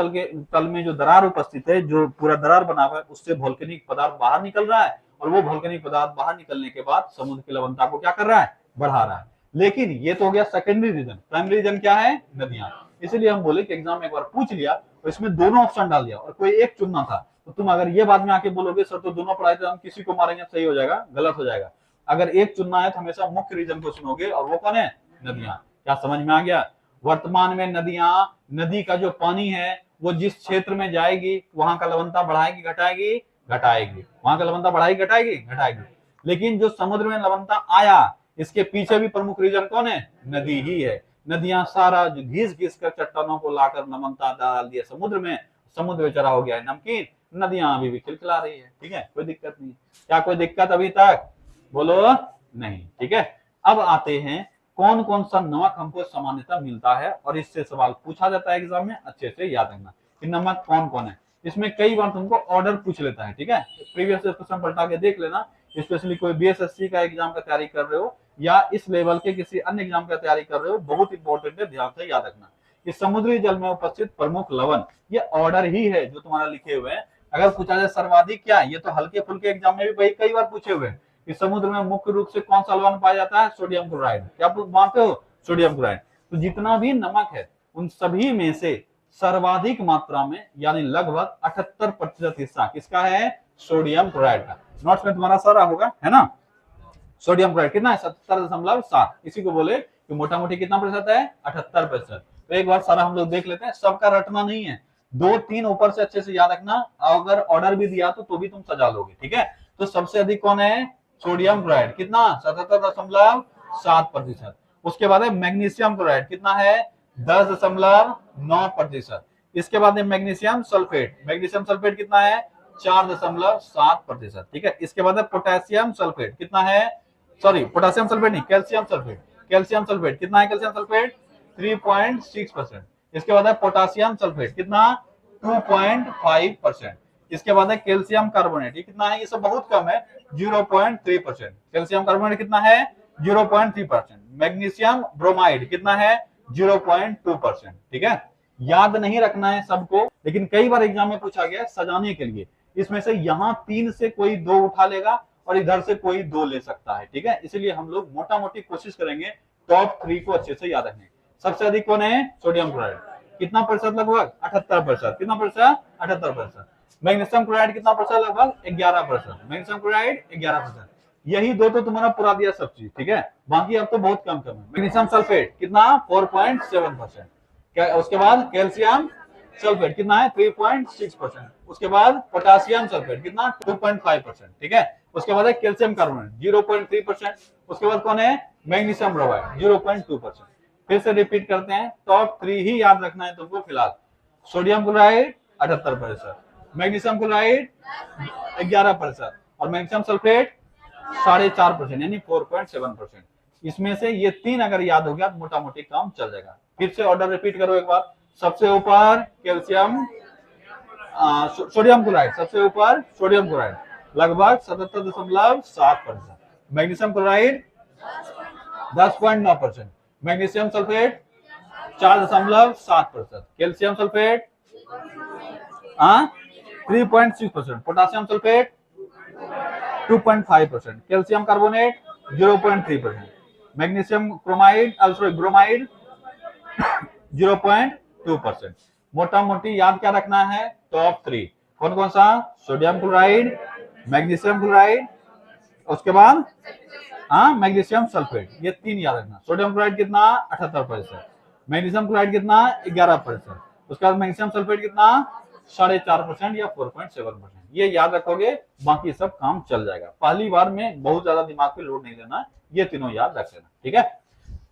[SPEAKER 1] तल में जो दरार उपस्थित है, जो पूरा दरार बना हुआ है, उससे वोल्केनिक पदार्थ बाहर निकल रहा है, और वो वोल्केनिक पदार्थ बाहर निकलने के बाद समुद्र की लवणता को क्या कर रहा है? बढ़ा रहा है। लेकिन ये तो हो गया सेकेंडरी रीजन। प्राइमरी रीजन क्या है? नदियां। इसलिए हम बोले कि एग्जाम में एक बार पूछ लिया और इसमें दोनों ऑप्शन डाल दिया और कोई एक चुनना था, तो तुम अगर ये बाद में आके बोलोगे सर तो दोनों पढ़ाए थे, हम किसी को मारेंगे, सही हो जाएगा? गलत हो जाएगा। अगर एक चुनना है तो हमेशा मुख्य रीजन को चुनोगे, और वो कौन है? नदियां। क्या समझ में आ गया? वर्तमान में नदियां, नदी का जो पानी है वो जिस क्षेत्र में जाएगी वहां का लवणता बढ़ाएगी घटाएगी? घटाएगी। वहां का लवणता बढ़ाएगी घटाएगी? घटाएगी। लेकिन जो समुद्र में लवणता आया, इसके पीछे भी प्रमुख रीजन कौन है? नदी ही है। नदियां सारा जो घिस घिस कर चट्टानों को लाकर लवणता डाल दिया समुद्र में, समुद्र बेचारा हो गया है नमकीन, नदियां अभी भी खिलखिला रही है। ठीक है, कोई दिक्कत नहीं। क्या कोई दिक्कत अभी तक? बोलो नहीं। ठीक है, अब आते हैं कौन कौन सा नमक हमको सामान्यतः मिलता है, और इससे सवाल पूछा जाता है एग्जाम में, अच्छे से याद रखना कि नमक कौन कौन है। इसमें कई बार तुमको ऑर्डर पूछ लेता है। ठीक है, प्रीवियस क्वेश्चन पलटा के देख लेना, स्पेशली कोई बीएसएससी का एग्जाम का तैयारी कर रहे हो या इस लेवल के किसी अन्य एग्जाम का तैयारी कर रहे हो, बहुत इंपॉर्टेंट है, ध्यान से याद रखना। कि समुद्री जल में उपस्थित प्रमुख लवण, ये ऑर्डर ही है जो तुम्हारा लिखे हुए हैं। अगर पूछा जाए सर्वाधिक क्या, ये तो हल्के फुल्के एग्जाम में भी कई बार पूछे हुए हैं कि समुद्र में मुख्य रूप से कौन सा लवण पाया जाता है? Sodium chloride. क्या मानते हो? Sodium chloride. तो जितना भी नमक है उन सभी में से सर्वाधिक मात्रा में यानी लगभग 78% हिस्सा किसका है? सोडियम क्लोराइड का। नोट्स में तुम्हारा सारा होगा, है ना? सोडियम क्लोराइड कितना है? 77.7। इसी को बोले कि मोटा मोटी कितना प्रतिशत है? 78%। तो एक बार सारा हम लोग देख लेते हैं, सबका रटना नहीं है, 2-3 ऊपर से अच्छे से याद रखना। अगर ऑर्डर भी दिया तो भी तुम सजा लोगे। ठीक है, तो सबसे अधिक कौन है? Sodium chloride. कितना? 77.7%। उसके बाद है मैग्नीशियम क्लोराइड। कितना है? 10.9%। इसके बाद है मैग्नीशियम सल्फेट। मैग्नीशियम सल्फेट कितना है? 4.7%। ठीक है, इसके बाद है पोटेशियम सल्फेट। कितना है? सॉरी, पोटेशियम सल्फेट नहीं, कैल्शियम सल्फेट। कैल्शियम सल्फेट कितना है? Calcium sulphate 3.6%। इसके बाद है पोटेशियम सल्फेट। कितना? 2.5%। इसके बाद है कैल्शियम कार्बोनेट। ये कितना है? ये सब बहुत कम है, 0.3%। कैल्शियम कार्बोनेट कितना है? 0.3%। मैग्नीशियम ब्रोमाइड कितना है? 0.2%। ठीक है, याद नहीं रखना है सबको, लेकिन कई बार एग्जाम में पूछा गया सजाने के लिए। इसमें से यहाँ 3 से कोई 2 उठा लेगा और इधर से कोई 2 ले सकता है। ठीक है, इसलिए हम लोग मोटा मोटी कोशिश करेंगे टॉप 3 को अच्छे से याद रखने। सबसे अधिक कौन है? Sodium chloride. कितना प्रतिशत? लगभग 78%। कितना प्रतिशत? 78%। मैग्नीशियम क्लोराइड कितना प्रतिशत? लगभग 11%। Magnesium chloride 11%। यही दो तो तुम्हारा पूरा दिया सब चीज। ठीक है, बाकी अब तो बहुत कम है। मैग्नीशियम सल्फेट कितना? 4.7%। क्या? उसके बाद कैल्शियम सल्फेट कितना है 3.6%। उसके बाद पोटासियम सल्फेट कितना 2.5%। ठीक है, उसके बाद है कैल्शियम कार्बोनेट 0.3%। उसके बाद कौन है मैग्नीशियम ब्रोमाइड 0.2%। फिर से रिपीट करते हैं, टॉप 3 ही याद रखना है तुमको फिलहाल। सोडियम क्लोराइड 78%, मैग्नीशियम क्लोराइड 11% और मैग्नीशियम सल्फेट 4.5% यानी 4.7%। इसमें से ये 3 अगर याद हो गया तो मोटा मोटी काम चल जाएगा। फिर से ऑर्डर रिपीट करो एक बार। सबसे ऊपर कैल्शियम सोडियम क्लोराइड, सबसे ऊपर सोडियम क्लोराइड लगभग 77.7%, magnesium chloride 10.9%, magnesium sulphate 4.7%, calcium sulphate 3.6%, potassium sulphate 2.5%, calcium carbonate 0.3%, magnesium chromide bromide 0.2%। मोटा मोटी याद क्या रखना है, टॉप 3 कौन कौन सा, सोडियम क्लोराइड, मैग्नीशियम क्लोराइड, उसके बाद मैग्नीशियम सल्फेट, ये 3 याद रखना। सोडियम क्लोराइड कितना 78%, मैग्नीशियम क्लोराइड कितना 11%, उसके बाद मैग्नीशियम सल्फेट कितना 4.5% या 4.7%। ये याद रखोगे बाकी सब काम चल जाएगा। पहली बार में बहुत ज्यादा दिमाग पे लोड नहीं देना, ये तीनों याद रख लेना। ठीक है,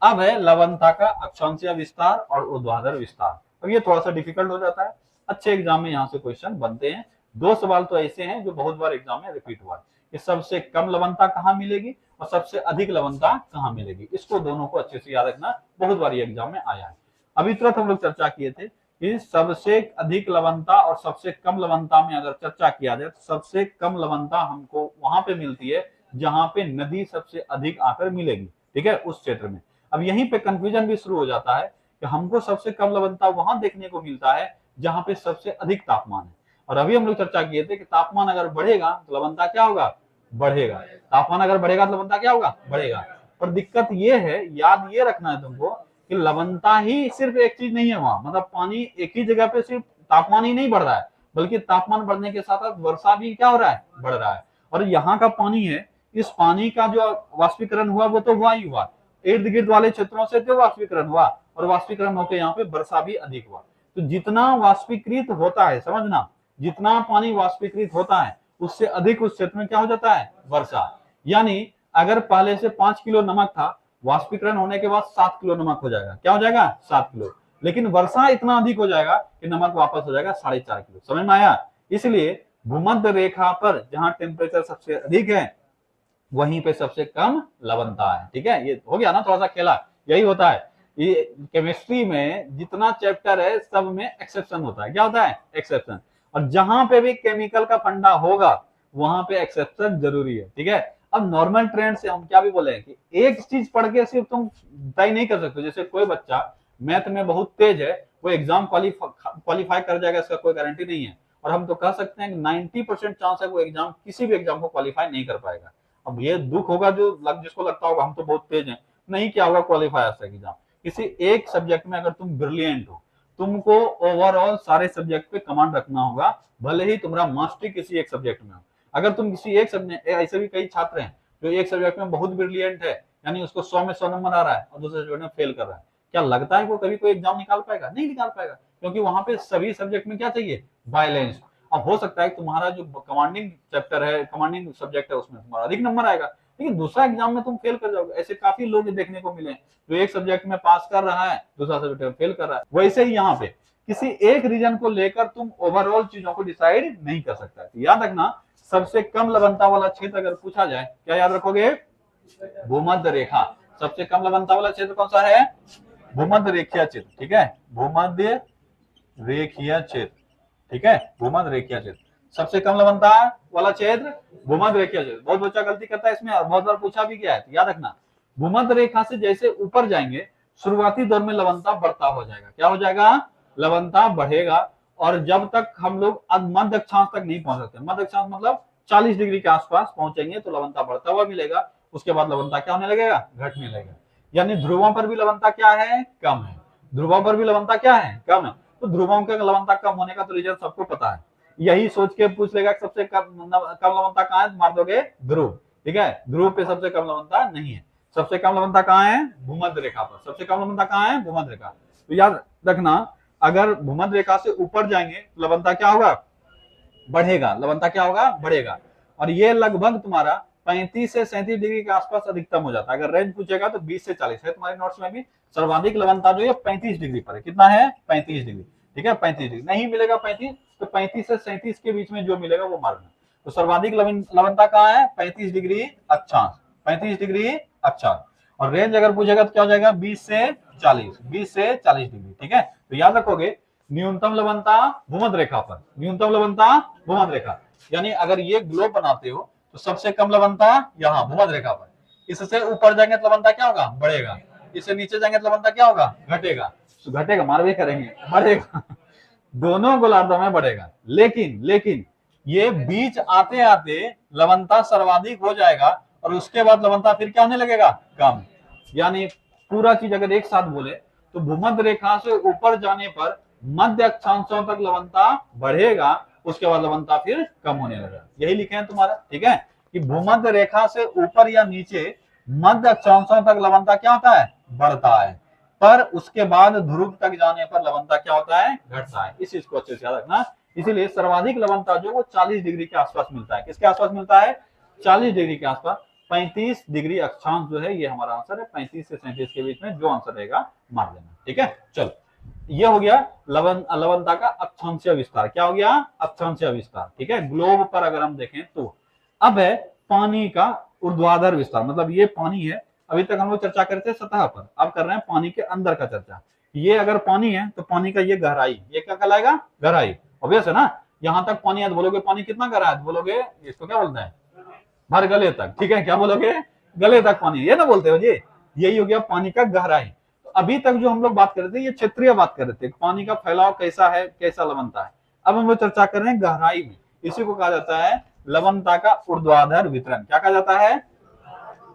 [SPEAKER 1] अब है लवणता का अक्षांशीय विस्तार और ऊर्ध्वाधर विस्तार। अब ये थोड़ा सा डिफिकल्ट हो जाता है, अच्छे एग्जाम में यहाँ से क्वेश्चन बनते हैं। 2 सवाल तो ऐसे हैं जो बहुत बार एग्जाम में रिपीट हुआ है कि सबसे कम लवणता कहाँ मिलेगी और सबसे अधिक लवणता कहाँ मिलेगी। इसको दोनों को अच्छे से याद रखना, बहुत बार ये एग्जाम में आया है। अभी तुरंत हम लोग चर्चा किए थे कि सबसे अधिक लवणता और सबसे कम लवणता में अगर चर्चा किया जाए तो सबसे कम लवणता हमको वहां पे मिलती है जहां पे नदी सबसे अधिक आकर मिलेगी। ठीक है, उस क्षेत्र में। अब यहीं पे कंफ्यूजन भी शुरू हो जाता है कि हमको सबसे कम लवणता वहां देखने को मिलता है जहां पे सबसे अधिक तापमान है। और अभी हम लोग चर्चा किए थे कि तापमान अगर बढ़ेगा तो लवणता क्या होगा, बढ़ेगा। तापमान अगर बढ़ेगा तो लवणता क्या होगा, बढ़ेगा। पर दिक्कत ये है, याद ये रखना है तुमको कि लवणता ही सिर्फ एक चीज नहीं है वहां, मतलब पानी एक ही जगह पे सिर्फ तापमान ही नहीं बढ़ रहा है, बल्कि तापमान बढ़ने के साथ साथ वर्षा भी क्या हो रहा है, बढ़ रहा है। और यहाँ का पानी है, इस पानी का जो वाष्पीकरण हुआ वो तो हुआ ही हुआ, इर्द गिर्द वाले क्षेत्रों से जो वाष्पीकरण हुआ और वाष्पीकरण होकर यहाँ पे वर्षा भी अधिक हुआ। तो जितना वाष्पीकृत होता है, समझना, जितना पानी वाष्पीकृत होता है उससे अधिक उस क्षेत्र में क्या हो जाता है, वर्षा। यानी अगर पहले से 5 किलो नमक था, वाष्पीकरण होने के बाद 7 किलो नमक हो जाएगा। क्या हो जाएगा, 7 किलो। लेकिन वर्षा इतना अधिक हो जाएगा कि नमक वापस हो जाएगा 4.5 किलो। समझ में आया। इसलिए भूमध्य रेखा पर जहां टेम्परेचर सबसे अधिक है वहीं पे सबसे कम लवणता है। ठीक है, ये हो गया ना थोड़ा सा खेला, यही होता है। ये केमिस्ट्री में जितना चैप्टर है सब में एक्सेप्शन होता है। क्या होता है, एक्सेप्शन। और जहां पे भी केमिकल का फंडा होगा वहां पे एक्सेप्शन जरूरी है। ठीक है, अब नॉर्मल ट्रेंड से हम क्या भी बोले कि एक चीज पढ़ के सिर्फ तुम तय नहीं कर सकते। जैसे कोई बच्चा मैथ में बहुत तेज है, वो एग्जाम क्वालिफाई कर जाएगा, इसका कोई गारंटी नहीं है। और हम तो कह सकते हैं कि 90% चांस है वो एग्जाम किसी भी एग्जाम को क्वालिफाई नहीं कर पाएगा। अब ये दुख होगा जिसको लगता होगा हम तो बहुत तेज हैं, नहीं क्या होगा क्वालिफाई आज तक एग्जाम। किसी एक सब्जेक्ट में अगर तुम ब्रिलियंट हो, तुमको ओवरऑल सारे सब्जेक्ट पे कमांड रखना होगा, भले ही तुम्हारा मास्टरी किसी एक सब्जेक्ट में हो। अगर तुम किसी एक सब्जेक्ट, ऐसे भी कई छात्र हैं जो एक सब्जेक्ट में बहुत ब्रिलियंट है, यानी उसको 100 में 100 नंबर आ रहा है और दूसरे सब्जेक्ट में फेल कर रहा है, क्या लगता है वो कभी कोई एग्जाम निकाल पाएगा? नहीं निकाल पाएगा, क्योंकि वहां पे सभी सब्जेक्ट में क्या चाहिए, बैलेंस। अब हो सकता है तुम्हारा जो कमांडिंग चैप्टर है, कमांडिंग सब्जेक्ट है, उसमें तुम्हारा अधिक नंबर आएगा, लेकिन दूसरा एग्जाम में तुम फेल कर जाओगे। ऐसे काफी लोग देखने को मिले जो एक सब्जेक्ट में पास कर रहा है, दूसरा सब्जेक्ट में फेल कर रहा है। वैसे ही यहाँ पे किसी एक रीजन को लेकर तुम ओवरऑल चीजों को डिसाइड नहीं कर सकता है। याद रखना, सबसे कम लवणता वाला क्षेत्र अगर पूछा जाए, क्या याद रखोगे, भूमध्य रेखा। सबसे कम लवणता वाला क्षेत्र कौन सा है, भूमध्य रेखीय क्षेत्र। ठीक है, भूमध्य रेखीय क्षेत्र। ठीक है, भूमध्य रेखीय क्षेत्र सबसे कम लवणता वाला क्षेत्र, भूमध्य रेखीय क्षेत्र। बहुत बच्चा गलती करता है इसमें और बहुत बार पूछा भी गया है। याद रखना, भूमध्य रेखा से जैसे ऊपर जाएंगे शुरुआती दौर में लवणता बढ़ता हो जाएगा। क्या हो जाएगा, लवणता बढ़ेगा। और जब तक हम लोग मध्य अक्षांश तक नहीं पहुंच सकते, मध्य अक्षांश मतलब 40 डिग्री के आसपास पहुंचेंगे तो लवणता बढ़ता हुआ मिलेगा। उसके बाद लवणता क्या होने लगेगा, घटने लगेगा। यानी ध्रुवों पर भी लवणता क्या है, कम है। ध्रुवों पर भी लवणता क्या है, कम है। तो ध्रुवों के लवणता कम होने का तो रीजन सबको पता है। यही सोच के पूछ लेगा सबसे कम लवणता कहाँ है, मार दोगे ध्रुव। ठीक है, ध्रुव पे सबसे कम लवणता नहीं है। सबसे कम लवणता कहाँ है, भूमध्य रेखा पर। सबसे कम लवणता कहाँ है, भूमध्य रेखा। तो याद रखना, अगर भूमध्य रेखा से ऊपर जाएंगे तो लवणता क्या होगा, बढ़ेगा, लवणता क्या होगा, बढ़ेगा। और ये लगभग तुम्हारा 35 से 37 डिग्री के आसपास अधिकतम हो जाता है। अगर रेंज पूछेगा तो 20 से 40 है तुम्हारे नोट्स में भी। सर्वाधिक लवणता जो है 35 डिग्री पर है। कितना है, 35 डिग्री, ठीक है, 35 डिग्री। नहीं मिलेगा 35 तो 35 से 37 के बीच में जो मिलेगा वो मारना। तो सर्वाधिक लवणता कहाँ है, 35 डिग्री अक्षांश, 35 डिग्री अक्षांश। और रेंज अगर पूछेगा तो क्या हो जाएगा, 20 से 40, 20 से 40 डिग्री, ठीक है। तो याद रखोगे न्यूनतम लवणता भूमध्य रेखा पर, न्यूनतम लवणता भूमध्य रेखा, यानी अगर ये ग्लोब बनाते हो तो सबसे कम लवणता यहाँ भूमध्य रेखा पर। इससे ऊपर जाएंगे तो लवणता क्या होगा, बढ़ेगा। इससे नीचे जाएंगे तो लवणता क्या होगा, घटेगा। तो घटेगा, मार भी करेंगे, बढ़ेगा, दोनों गोलार्धों में बढ़ेगा। लेकिन ये बीच आते आते लवणता सर्वाधिक हो जाएगा और उसके बाद लवणता फिर क्या होने लगेगा, कम। यानी पूरा चीज अगर एक साथ बोले तो भूमध्य रेखा से ऊपर जाने पर मध्य अक्षांशों तक लवणता बढ़ेगा, उसके बाद लवणता फिर कम होने लगेगा। यही लिखे हैं तुम्हारा, ठीक है, कि भूमध्य रेखा से ऊपर या नीचे मध्य अक्षांशों तक लवणता क्या होता है, बढ़ता है, पर उसके बाद ध्रुव तक जाने पर लवणता क्या होता है, घटता है। इस चीज को अच्छे से याद रखना। इसीलिए सर्वाधिक लवणता जो वो 40 डिग्री के आसपास मिलता है। किसके आसपास मिलता है, 40 डिग्री के आसपास। 35 डिग्री अक्षांश जो है ये हमारा आंसर है। 35 से 37 के बीच में जो आंसर रहेगा मार देना, ठीक है। चलो, ये हो गया लवणता का अक्षांशीय विस्तार। क्या हो गया, अक्षांशीय विस्तार, ठीक है। ग्लोब पर अगर हम देखें तो अब है पानी का ऊर्ध्वाधर विस्तार। मतलब ये पानी है, अभी तक हम लोग चर्चा करते हैं सतह पर, अब कर रहे हैं पानी के अंदर का चर्चा। ये अगर पानी है तो पानी का ये गहराई, ये क्या कहलाएगा, गहराई। ऑब्वियस है ना, यहां तक पानी है तो बोलोगे पानी कितना गहरा है, तो बोलोगे इसको क्या बोलते हैं, भर गले तक, ठीक है। क्या बोलोगे, गले तक पानी, ये ना बोलते हो जी। यही हो गया पानी का गहराई। तो अभी तक जो हम लोग बात कर रहे थे ये क्षेत्रीय बात कर रहे थे, पानी का फैलाव कैसा है, कैसा लवणता है। अब हम लोग चर्चा कर रहे हैं गहराई में। इसी को कहा जाता है लवणता का ऊर्ध्वाधर वितरण। क्या कहा जाता है,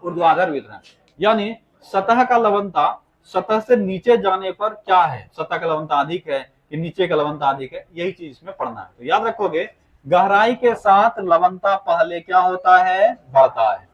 [SPEAKER 1] ऊर्ध्वाधर वितरण। यानी सतह का लवणता सतह से नीचे जाने पर क्या है, सतह का लवणता अधिक है कि नीचे का लवणता अधिक है, यही चीज इसमें पढ़ना है। तो याद रखोगे गहराई के साथ लवणता पहले क्या होता है, बढ़ता है।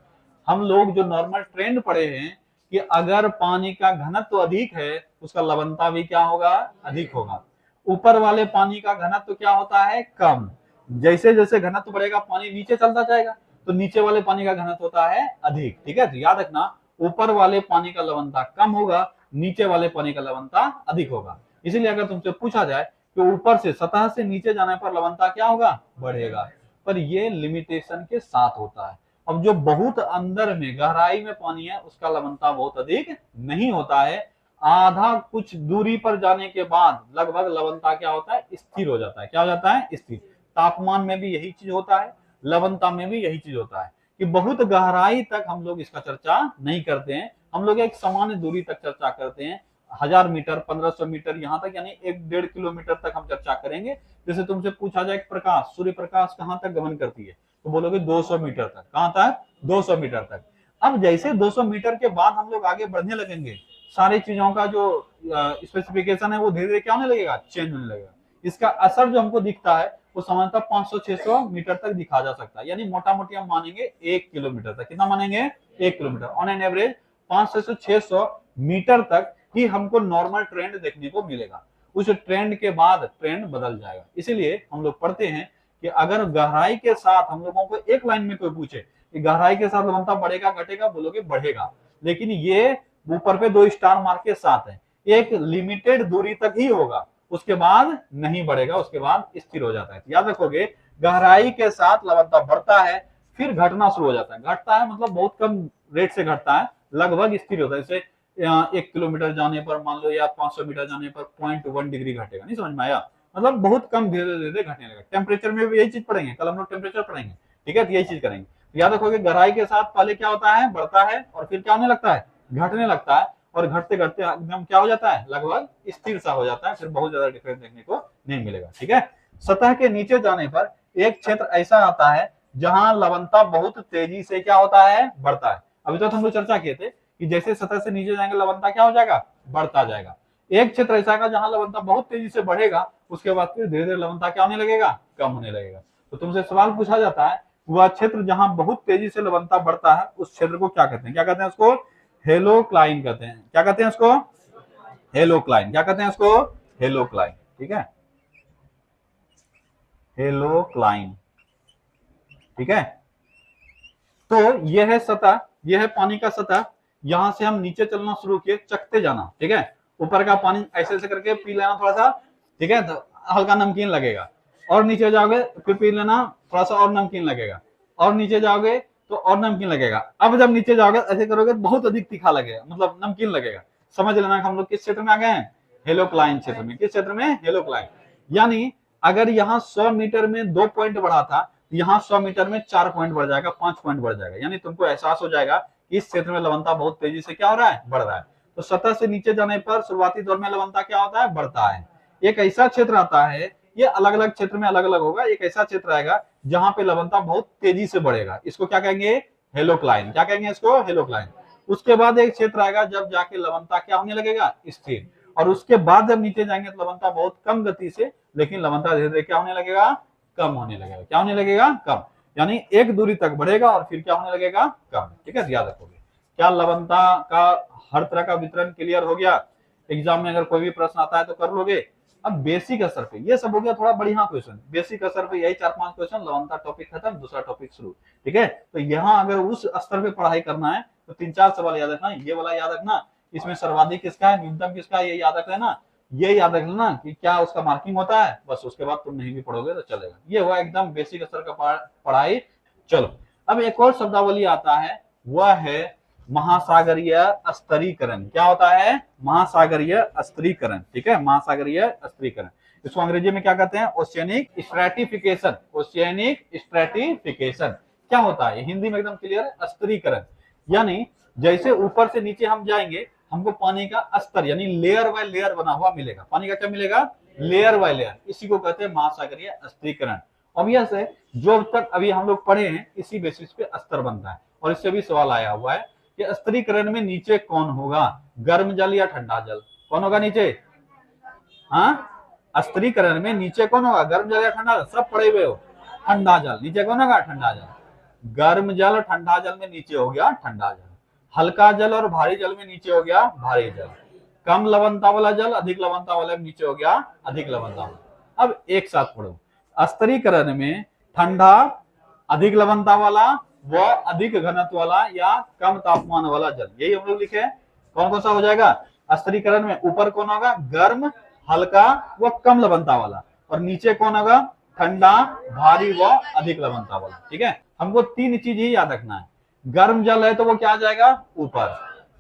[SPEAKER 1] हम लोग जो नॉर्मल ट्रेंड पढ़े हैं कि अगर पानी का घनत्व अधिक है उसका लवणता भी क्या होगा, अधिक होगा। ऊपर वाले पानी का घनत्व क्या होता है, कम। जैसे जैसे घनत्व बढ़ेगा पानी नीचे चलता जाएगा, तो नीचे वाले पानी का घनत्व होता है अधिक, ठीक है। तो याद रखना ऊपर वाले पानी का लवणता कम होगा, नीचे वाले पानी का लवणता अधिक होगा। इसीलिए अगर तुमसे पूछा जाए कि ऊपर से सतह से नीचे जाने पर लवणता क्या होगा, बढ़ेगा, पर ये लिमिटेशन के साथ होता है। अब जो बहुत अंदर में गहराई में पानी है उसका लवणता बहुत अधिक नहीं होता है। आधा कुछ दूरी पर जाने के बाद लगभग लवणता क्या होता है, स्थिर हो जाता है। क्या हो जाता है, स्थिर। तापमान में भी यही चीज होता है, लवणता में भी यही चीज होता है कि बहुत गहराई तक हम लोग इसका चर्चा नहीं करते हैं। हम लोग एक सामान्य दूरी तक चर्चा करते हैं, 1000 मीटर, 1500 मीटर, यहाँ तक, यानी 1-1.5 किलोमीटर तक हम चर्चा करेंगे। जैसे तुमसे पूछा जाए प्रकाश, सूर्य प्रकाश कहाँ तक गमन करती है, तो बोलोगे 200 मीटर तक। कहाँ तक, 200 मीटर तक। अब जैसे 200 मीटर के बाद हम लोग आगे बढ़ने लगेंगे, सारी चीजों का जो स्पेसिफिकेशन है वो धीरे धीरे क्या होने लगेगा, चेंज होने लगेगा। इसका असर जो हमको दिखता है वो सामान्यतः 500-600 मीटर तक दिखा जा सकता है। यानी मोटा मोटी हम मानेंगे 1 किलोमीटर तक। कितना मानेंगे, 1 किलोमीटर। ऑन एन एवरेज 500 से 600 मीटर तक ही हमको नॉर्मल ट्रेंड देखने को मिलेगा। उस ट्रेंड के बाद ट्रेंड बदल जाएगा। इसीलिए हम लोग पढ़ते हैं कि अगर गहराई के साथ हम लोगों को एक लाइन में कोई पूछे कि गहराई के साथ लवणता बढ़ेगा घटेगा, बोलोगे बढ़ेगा। लेकिन ये ऊपर पे 2 स्टार मार्क के साथ है, एक लिमिटेड दूरी तक ही होगा, उसके बाद नहीं बढ़ेगा, उसके बाद स्थिर हो जाता है। याद रखोगे गहराई के साथ लवणता बढ़ता है फिर घटना शुरू हो जाता है। घटता है मतलब बहुत कम रेट से घटता है, लगभग स्थिर होता है। जैसे 1 किलोमीटर जाने पर मान लो या 500 मीटर जाने पर 0.1 डिग्री घटेगा। नहीं समझ में आया, मतलब बहुत कम धीरे धीरे घटने लगा। टेम्परेचर में भी यही चीज पढ़ेंगे, कल हम लोग टेम्परेचर पढ़ेंगे, ठीक है। तो यही चीज करेंगे। तो याद रखोगे गहराई के साथ पहले क्या होता है, बढ़ता है और फिर क्या होने लगता है, घटने लगता है, और घटते घटते एकदम क्या हो जाता है, लगभग स्थिर सा हो जाता है। फिर बहुत ज्यादा डिफरेंस देखने को नहीं मिलेगा, ठीक है। सतह के नीचे जाने पर एक क्षेत्र ऐसा आता है जहां लवणता बहुत तेजी से क्या होता है, बढ़ता है। अभी तो हम लोग चर्चा किए थे कि जैसे सतह से नीचे जाएंगे लवणता क्या हो जाएगा, बढ़ता जाएगा। एक क्षेत्र ऐसा है जहां लवणता बहुत तेजी से बढ़ेगा, उसके बाद फिर धीरे धीरे लवणता क्या होने लगेगा, कम होने लगेगा। तो तुमसे सवाल पूछा जाता है वह क्षेत्र जहां बहुत तेजी से लवणता बढ़ता है उस क्षेत्र को क्या कहते हैं, क्या कहते हैं उसको, हेलोक्लाइन कहते हैं। क्या कहते हैं उसको, हेलोक्लाइन। क्या कहते हैं उसको, हेलोक्लाइन। ठीक है, हेलोक्लाइन, ठीक है। तो यह है सतह, यह है पानी का सतह। यहां से हम नीचे चलना शुरू किए, चखते जाना, ठीक है। ऊपर का पानी ऐसे ऐसे करके पी लेना थोड़ा सा, ठीक है, तो हल्का नमकीन लगेगा। और नीचे जाओगे फिर पी लेना, थोड़ा सा और नमकीन लगेगा। और नीचे जाओगे तो और नमकीन लगेगा। अब जब नीचे जाओगे ऐसे करोगे बहुत अधिक तीखा लगेगा, मतलब नमकीन लगेगा। समझ लेना हम लोग किस क्षेत्र में आ गए हैं, हेलोक्लाइन क्षेत्र में। किस क्षेत्र में, हेलोक्लाइन। यानी अगर यहाँ 100 मीटर में 2 पॉइंट बढ़ा था, यहाँ 100 मीटर में 4 पॉइंट बढ़ जाएगा, 5 पॉइंट बढ़ जाएगा। यानी तुमको एहसास हो जाएगा कि इस क्षेत्र में लवणता बहुत तेजी से क्या हो रहा है, बढ़ रहा है। तो सतह से नीचे जाने पर शुरुआती दौर में लवणता क्या होता है, बढ़ता है। एक ऐसा क्षेत्र आता है, ये अलग अलग क्षेत्र में अलग अलग होगा। एक ऐसा क्षेत्र आएगा जहां पे लवणता बहुत तेजी से बढ़ेगा, इसको क्या कहेंगे, हेलोक्लाइन। क्या कहेंगे इसको, हेलोक्लाइन। उसके बाद एक क्षेत्र आएगा जब जाके लवणता क्या होने लगेगा, स्थिर। और उसके बाद जब नीचे जाएंगे तो लवणता बहुत कम गति से, लेकिन लवणता धीरे धीरे क्या होने लगेगा, कम होने लगेगा। क्या होने लगेगा, कम। यानी एक दूरी तक बढ़ेगा और फिर क्या होने लगेगा, कम। ठीक है, याद रखोगे। क्या लवणता का हर तरह का वितरण क्लियर हो गया? एग्जाम में अगर कोई भी प्रश्न आता है तो कर लोगे। अब बेसिक असर पे, ये सब हो गया थोड़ा बढ़िया क्वेश्चन। बेसिक असर पे यही 4-5 क्वेश्चन, लवणता टॉपिक खत्म, दूसरा टॉपिक शुरू। ठीक है, तो यहाँ अगर उस स्तर पे पढ़ाई करना है तो 3-4 सवाल याद रखना। ये वाला याद रखना, इसमें सर्वाधिक किसका है, न्यूनतम किसका है, ये याद रख लेना। ये याद रख लेना कि क्या उसका मार्किंग होता है, बस उसके बाद तुम नहीं भी पढ़ोगे तो चलेगा। ये हुआ एकदम बेसिक स्तर का पढ़ाई। चलो, अब एक और शब्दावली आता है, वह है महासागरीय स्तरीकरण। क्या होता है, महासागरीय स्तरीकरण। ठीक है, महासागरीय स्तरीकरण। इसको अंग्रेजी में क्या कहते हैं, ओशियनिक स्ट्रैटिफिकेशन। ओशियनिक स्ट्रैटिफिकेशन क्या होता है, हिंदी में एकदम क्लियर है, स्तरीकरण। यानी जैसे ऊपर से नीचे हम जाएंगे, हमको पानी का स्तर यानी लेयर बाय लेयर बना हुआ मिलेगा। पानी का क्या मिलेगा, लेयर बाय लेयर। इसी को कहते हैं महासागरीय स्तरीकरण। ऑब्वियस है, जो तक अभी हम लोग पढ़े हैं इसी बेसिस पे स्तर बनता है। और इससे भी सवाल आया हुआ है कि स्तरीकरण में नीचे कौन होगा, गर्म जल या ठंडा जल? कौन होगा नीचे, हाँ, स्तरीकरण में नीचे कौन होगा, गर्म जल या ठंडा जल? सब पढ़े हुए हो, ठंडा जल। नीचे कौन होगा, ठंडा जल। गर्म जल ठंडा जल में नीचे हो गया ठंडा जल। हल्का जल और भारी जल में नीचे हो गया भारी जल। कम लवणता वाला जल अधिक लवणता वाले में नीचे हो गया अधिक लवणता वाला। अब एक साथ पढ़ो, स्तरीकरण में ठंडा अधिक लवणता वाला व अधिक घनत्व वाला या कम तापमान वाला जल, यही हम लोग लिखे हैं। कौन कौन सा हो जाएगा स्तरीकरण में? ऊपर कौन होगा, गर्म, हल्का व कम लवणता वाला। और नीचे कौन होगा, ठंडा, भारी व अधिक लवणता वाला। ठीक है, हमको 3 चीज ही याद रखना है। गर्म जल है तो वो क्या आ जाएगा, ऊपर।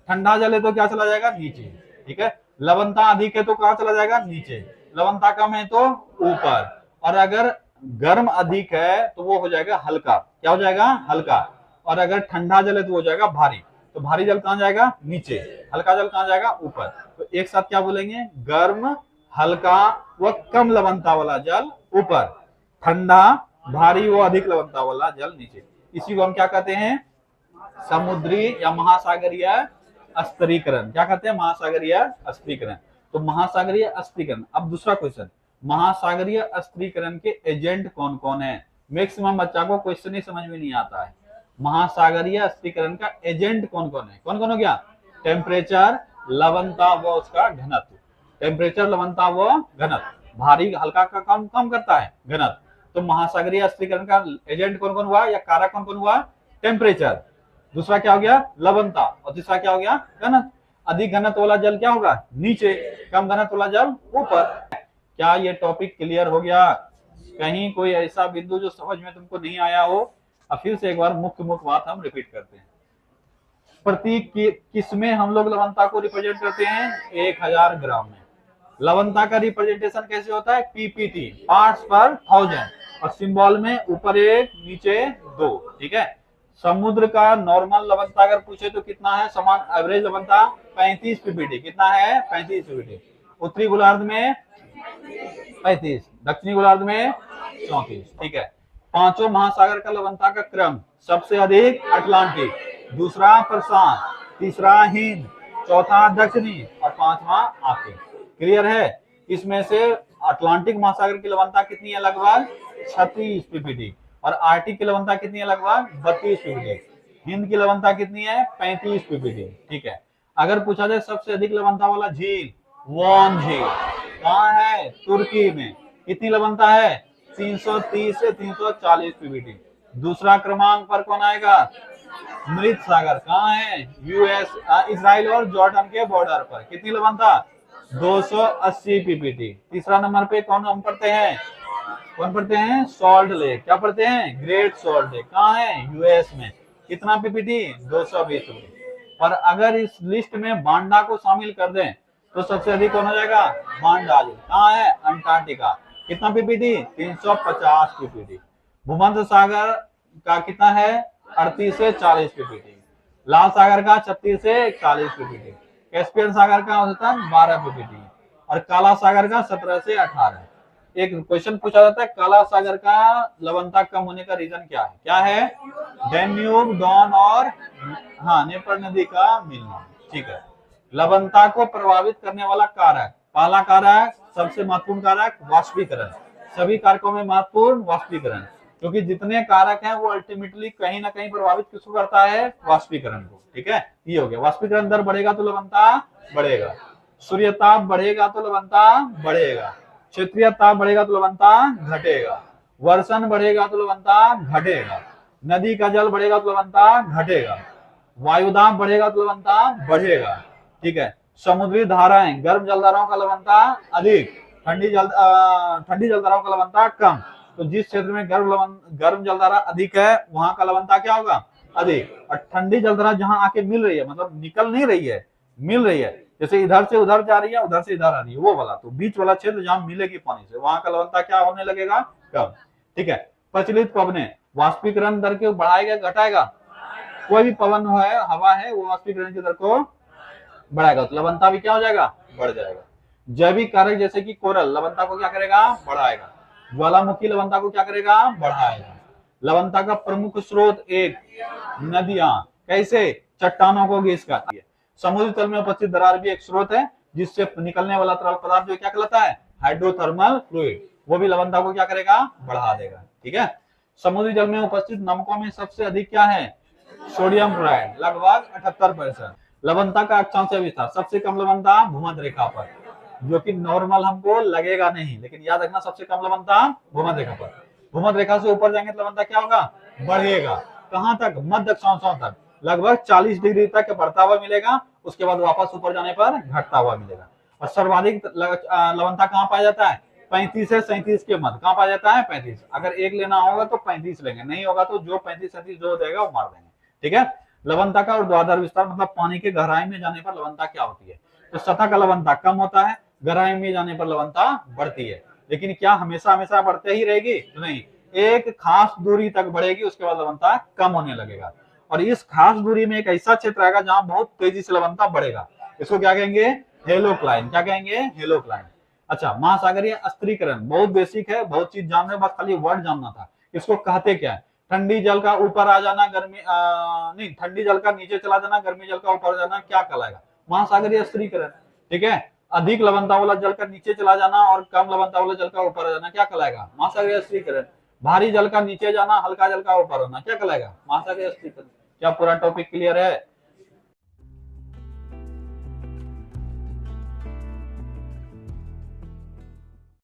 [SPEAKER 1] ठंडा जल है तो क्या चला जाएगा, नीचे। ठीक है, लवणता अधिक है तो कहां चला जाएगा, नीचे। लवणता कम है तो ऊपर। और अगर गर्म अधिक है तो वो हो जाएगा हल्का। क्या हो जाएगा, हल्का। और अगर ठंडा जल है तो हो जाएगा भारी। तो भारी जल कहां जाएगा, नीचे। हल्का जल कहां जाएगा, ऊपर। तो एक साथ क्या बोलेंगे, गर्म, हल्का व कम लवणता वाला जल ऊपर, ठंडा, भारी व अधिक लवणता वाला जल नीचे। इसी को हम क्या कहते हैं, समुद्री या महासागरीय स्तरीकरण। क्या कहते हैं, महासागरीय स्तरीकरण। तो महासागरीय स्तरीकरण। अब दूसरा क्वेश्चन, महासागरीय स्तरीकरण के एजेंट कौन कौन है? मैक्सिमम बच्चा को क्वेश्चन ही समझ में नहीं आता है। महासागरीय स्तरीकरण का एजेंट कौन कौन है? कौन कौन हो गया, टेम्परेचर, लवणता व उसका घनत्व। टेम्परेचर, लवणता व घनत्व। भारी हल्का का कम कम करता है घनत्व। तो महासागरीय स्तरीकरण का एजेंट कौन कौन हुआ या कारक कौन कौन हुआ, टेम्परेचर। दूसरा क्या हो गया, लवणता। और तीसरा क्या हो गया, घनत्व। अधिक घनत्व वाला जल क्या होगा, नीचे। कम घनत्व वाला जल ऊपर। क्या ये टॉपिक क्लियर हो गया? कहीं कोई ऐसा बिंदु जो समझ में तुमको नहीं आया हो? अब फिर से एक बार मुख्य बात हम रिपीट करते हैं। प्रतीक किसमें हम लोग लवणता को रिप्रेजेंट करते हैं, 1000 ग्राम में। लवणता का रिप्रेजेंटेशन कैसे होता है, पीपीटी, पार्ट्स पर 1000। और सिंबल में ऊपर 1 नीचे 2। ठीक है, समुद्र का नॉर्मल लवणता अगर पूछे तो कितना है, समान एवरेज लवणता 35 पीपीटी। कितना है, 35 पीपीटी। उत्तरी गोलार्ध में 35, दक्षिणी गोलार्ध में 34। ठीक है, पांचों महासागर का लवणता का क्रम, सबसे अधिक अटलांटिक, दूसरा प्रशांत, तीसरा हिंद, चौथा दक्षिणी और पांचवा आर्कटिक। क्लियर है? इसमें से अटलांटिक महासागर की लवणता कितनी है, लगभग 36 पीपीटी। और आर्कटिक की लवणता कितनी है, लगभग 32 पीपीटी। हिंद की लवणता कितनी है, 35 पीपीटी। ठीक है, अगर पूछा जाए सबसे अधिक लवणता वाला झील, वॉन झील, कहाँ है? तुर्की में। कितनी लवणता है? 330 से 340 पीपीटी। दूसरा क्रमांक पर कौन आएगा? मृत सागर। कहाँ है? यूएस, इजराइल और जॉर्डन के बॉर्डर पर। कितनी लवणता? 280 पीपीटी। तीसरा नंबर पे कौन हम पढ़ते हैं? कौन पढ़ते हैं? Salt lake. क्या पढ़ते हैं? Great salt lake. कहाँ है? यूएस में। कितना पीपीटी? 220 पीपीटी। पर अगर इस लिस्ट में बांडा को शामिल कर दें तो सबसे अधिक कौन हो जाएगा? बांडा। कहाँ है? अंटार्कटिका। कितना पीपीटी? 350 पीपीटी। भूमध्य सागर का कितना है? 38 से 40 पीपीटी। लाल सागर का 36 से 40 पीपीटी। कैस्पियन सागर का औसतन 12 पीपीटी और काला सागर का 17 से 18। एक क्वेश्चन पूछा जाता है, काला सागर का लवणता कम होने का रीजन क्या है? क्या है? डैन्यूब, डॉन और नेपर नदी का मिलना। ठीक है। लवणता को प्रभावित करने वाला कारक, पहला कारक, सबसे महत्वपूर्ण कारक, वाष्पीकरण। सभी कारकों में महत्वपूर्ण वाष्पीकरण, क्योंकि जितने कारक हैं वो अल्टीमेटली कहीं ना कहीं प्रभावित किसको करता है? वाष्पीकरण को। ठीक है, ये हो गया। वाष्पीकरण दर बढ़ेगा तो लवणता बढ़ेगा। सूर्य ताप बढ़ेगा तो लवणता बढ़ेगा। क्षेत्रीय ताप बढ़ेगा तो लवणता घटेगा। वर्षण बढ़ेगा तो लवणता घटेगा। नदी का जल बढ़ेगा तो लवणता घटेगा। वायुदाब बढ़ेगा तो लवणता बढ़ेगा। ठीक है। समुद्री धाराएं, गर्म जलधाराओं का लवणता अधिक, ठंडी जलधाराओं का लवणता कम। तो जिस क्षेत्र में गर्म जलधारा अधिक है वहां का लवणता क्या होगा? अधिक। और ठंडी जलधारा जहां आके मिल रही है, मतलब निकल नहीं रही है, मिल रही है, जैसे इधर से उधर जा रही है, उधर से इधर आ रही है, वो वाला, तो बीच वाला क्षेत्र जहां मिलेगी पानी से, वहां का लवणता क्या होने लगेगा? कम। ठीक है। प्रचलित पवने वाष्पीकरण दर को बढ़ाएगा घटाएगा? कोई भी पवन है, हवा है, वो वाष्पीकरण की दर को बढ़ाएगा, तो लवणता भी क्या हो जाएगा? बढ़ जाएगा। जैविक कारक जैसे कि कोरल लवणता को क्या करेगा? बढ़ाएगा। ज्वालामुखी लवणता को क्या करेगा? बढ़ाएगा। लवणता का प्रमुख स्रोत एक, नदियां। कैसे? चट्टानों को घिस कर। समुद्री तल में उपस्थित दरार भी एक स्रोत है जिससे निकलने वाला तरल पदार्थ जो क्या कहलाता है? Hydrothermal fluid. वो भी लवणता को क्या करेगा? बढ़ा देगा। ठीक है। समुद्री जल में उपस्थित नमकों में सबसे अधिक क्या है? सोडियम क्लोराइड, लगभग 78%। लवणता का अक्षांश विस्तार, सबसे कम लवणता भूमध्य रेखा पर, जो कि नॉर्मल हमको लगेगा नहीं, लेकिन याद रखना सबसे कम लवणता भूमध्य रेखा पर। भूमध्य रेखा से ऊपर जाएंगे तो लवणता क्या होगा? बढ़ेगा। कहां तक? मध्य अक्षांशों तक, लगभग 40 डिग्री तक बढ़ता हुआ मिलेगा। उसके बाद वापस ऊपर जाने पर घटता हुआ मिलेगा। और सर्वाधिक लवणता कहां पाया जाता है? 35 से 37 के मध्य। कहां पाया जाता है? 35। अगर एक लेना होगा तो 35 लेंगे, नहीं होगा तो जो 35-37 जो देगा वो मार देंगे। ठीक है। लवणता का ऊर्ध्वाधर विस्तार, मतलब पानी के गहराई में जाने पर लवणता क्या होती है? तो सतह का लवणता कम होता है, गहराई में जाने पर लवणता बढ़ती है। लेकिन क्या हमेशा हमेशा बढ़ते ही रहेगी? नहीं, एक खास दूरी तक बढ़ेगी, उसके बाद लवणता कम होने लगेगा। और इस खास दूरी में एक ऐसा क्षेत्र आएगा जहां बहुत तेजी से लवणता बढ़ेगा। इसको क्या कहेंगे? हेलोक्लाइन। क्या कहेंगे? हेलोक्लाइन। अच्छा, महासागरीय स्थिरीकरण बहुत बेसिक है, बहुत चीज जान रहे, बस खाली वर्ड जानना था। इसको कहते क्या है? ठंडी जल का ऊपर आ जाना, नहीं, ठंडी जल का नीचे चला जाना, गर्मी जल का ऊपर जाना, क्या कहलाएगा? महासागरीय स्थिरीकरण। ठीक है। अधिक लवणता वाला जल का नीचे चला जाना और कम लवणता वाला जल का ऊपर आ जाना, क्या कहलाएगा? महासागरीय स्थिरीकरण। भारी जल का नीचे जाना, हल्का जल का ऊपर होना, क्या कहलाएगा? महासागरीय स्थिरीकरण। क्या पूरा टॉपिक क्लियर है?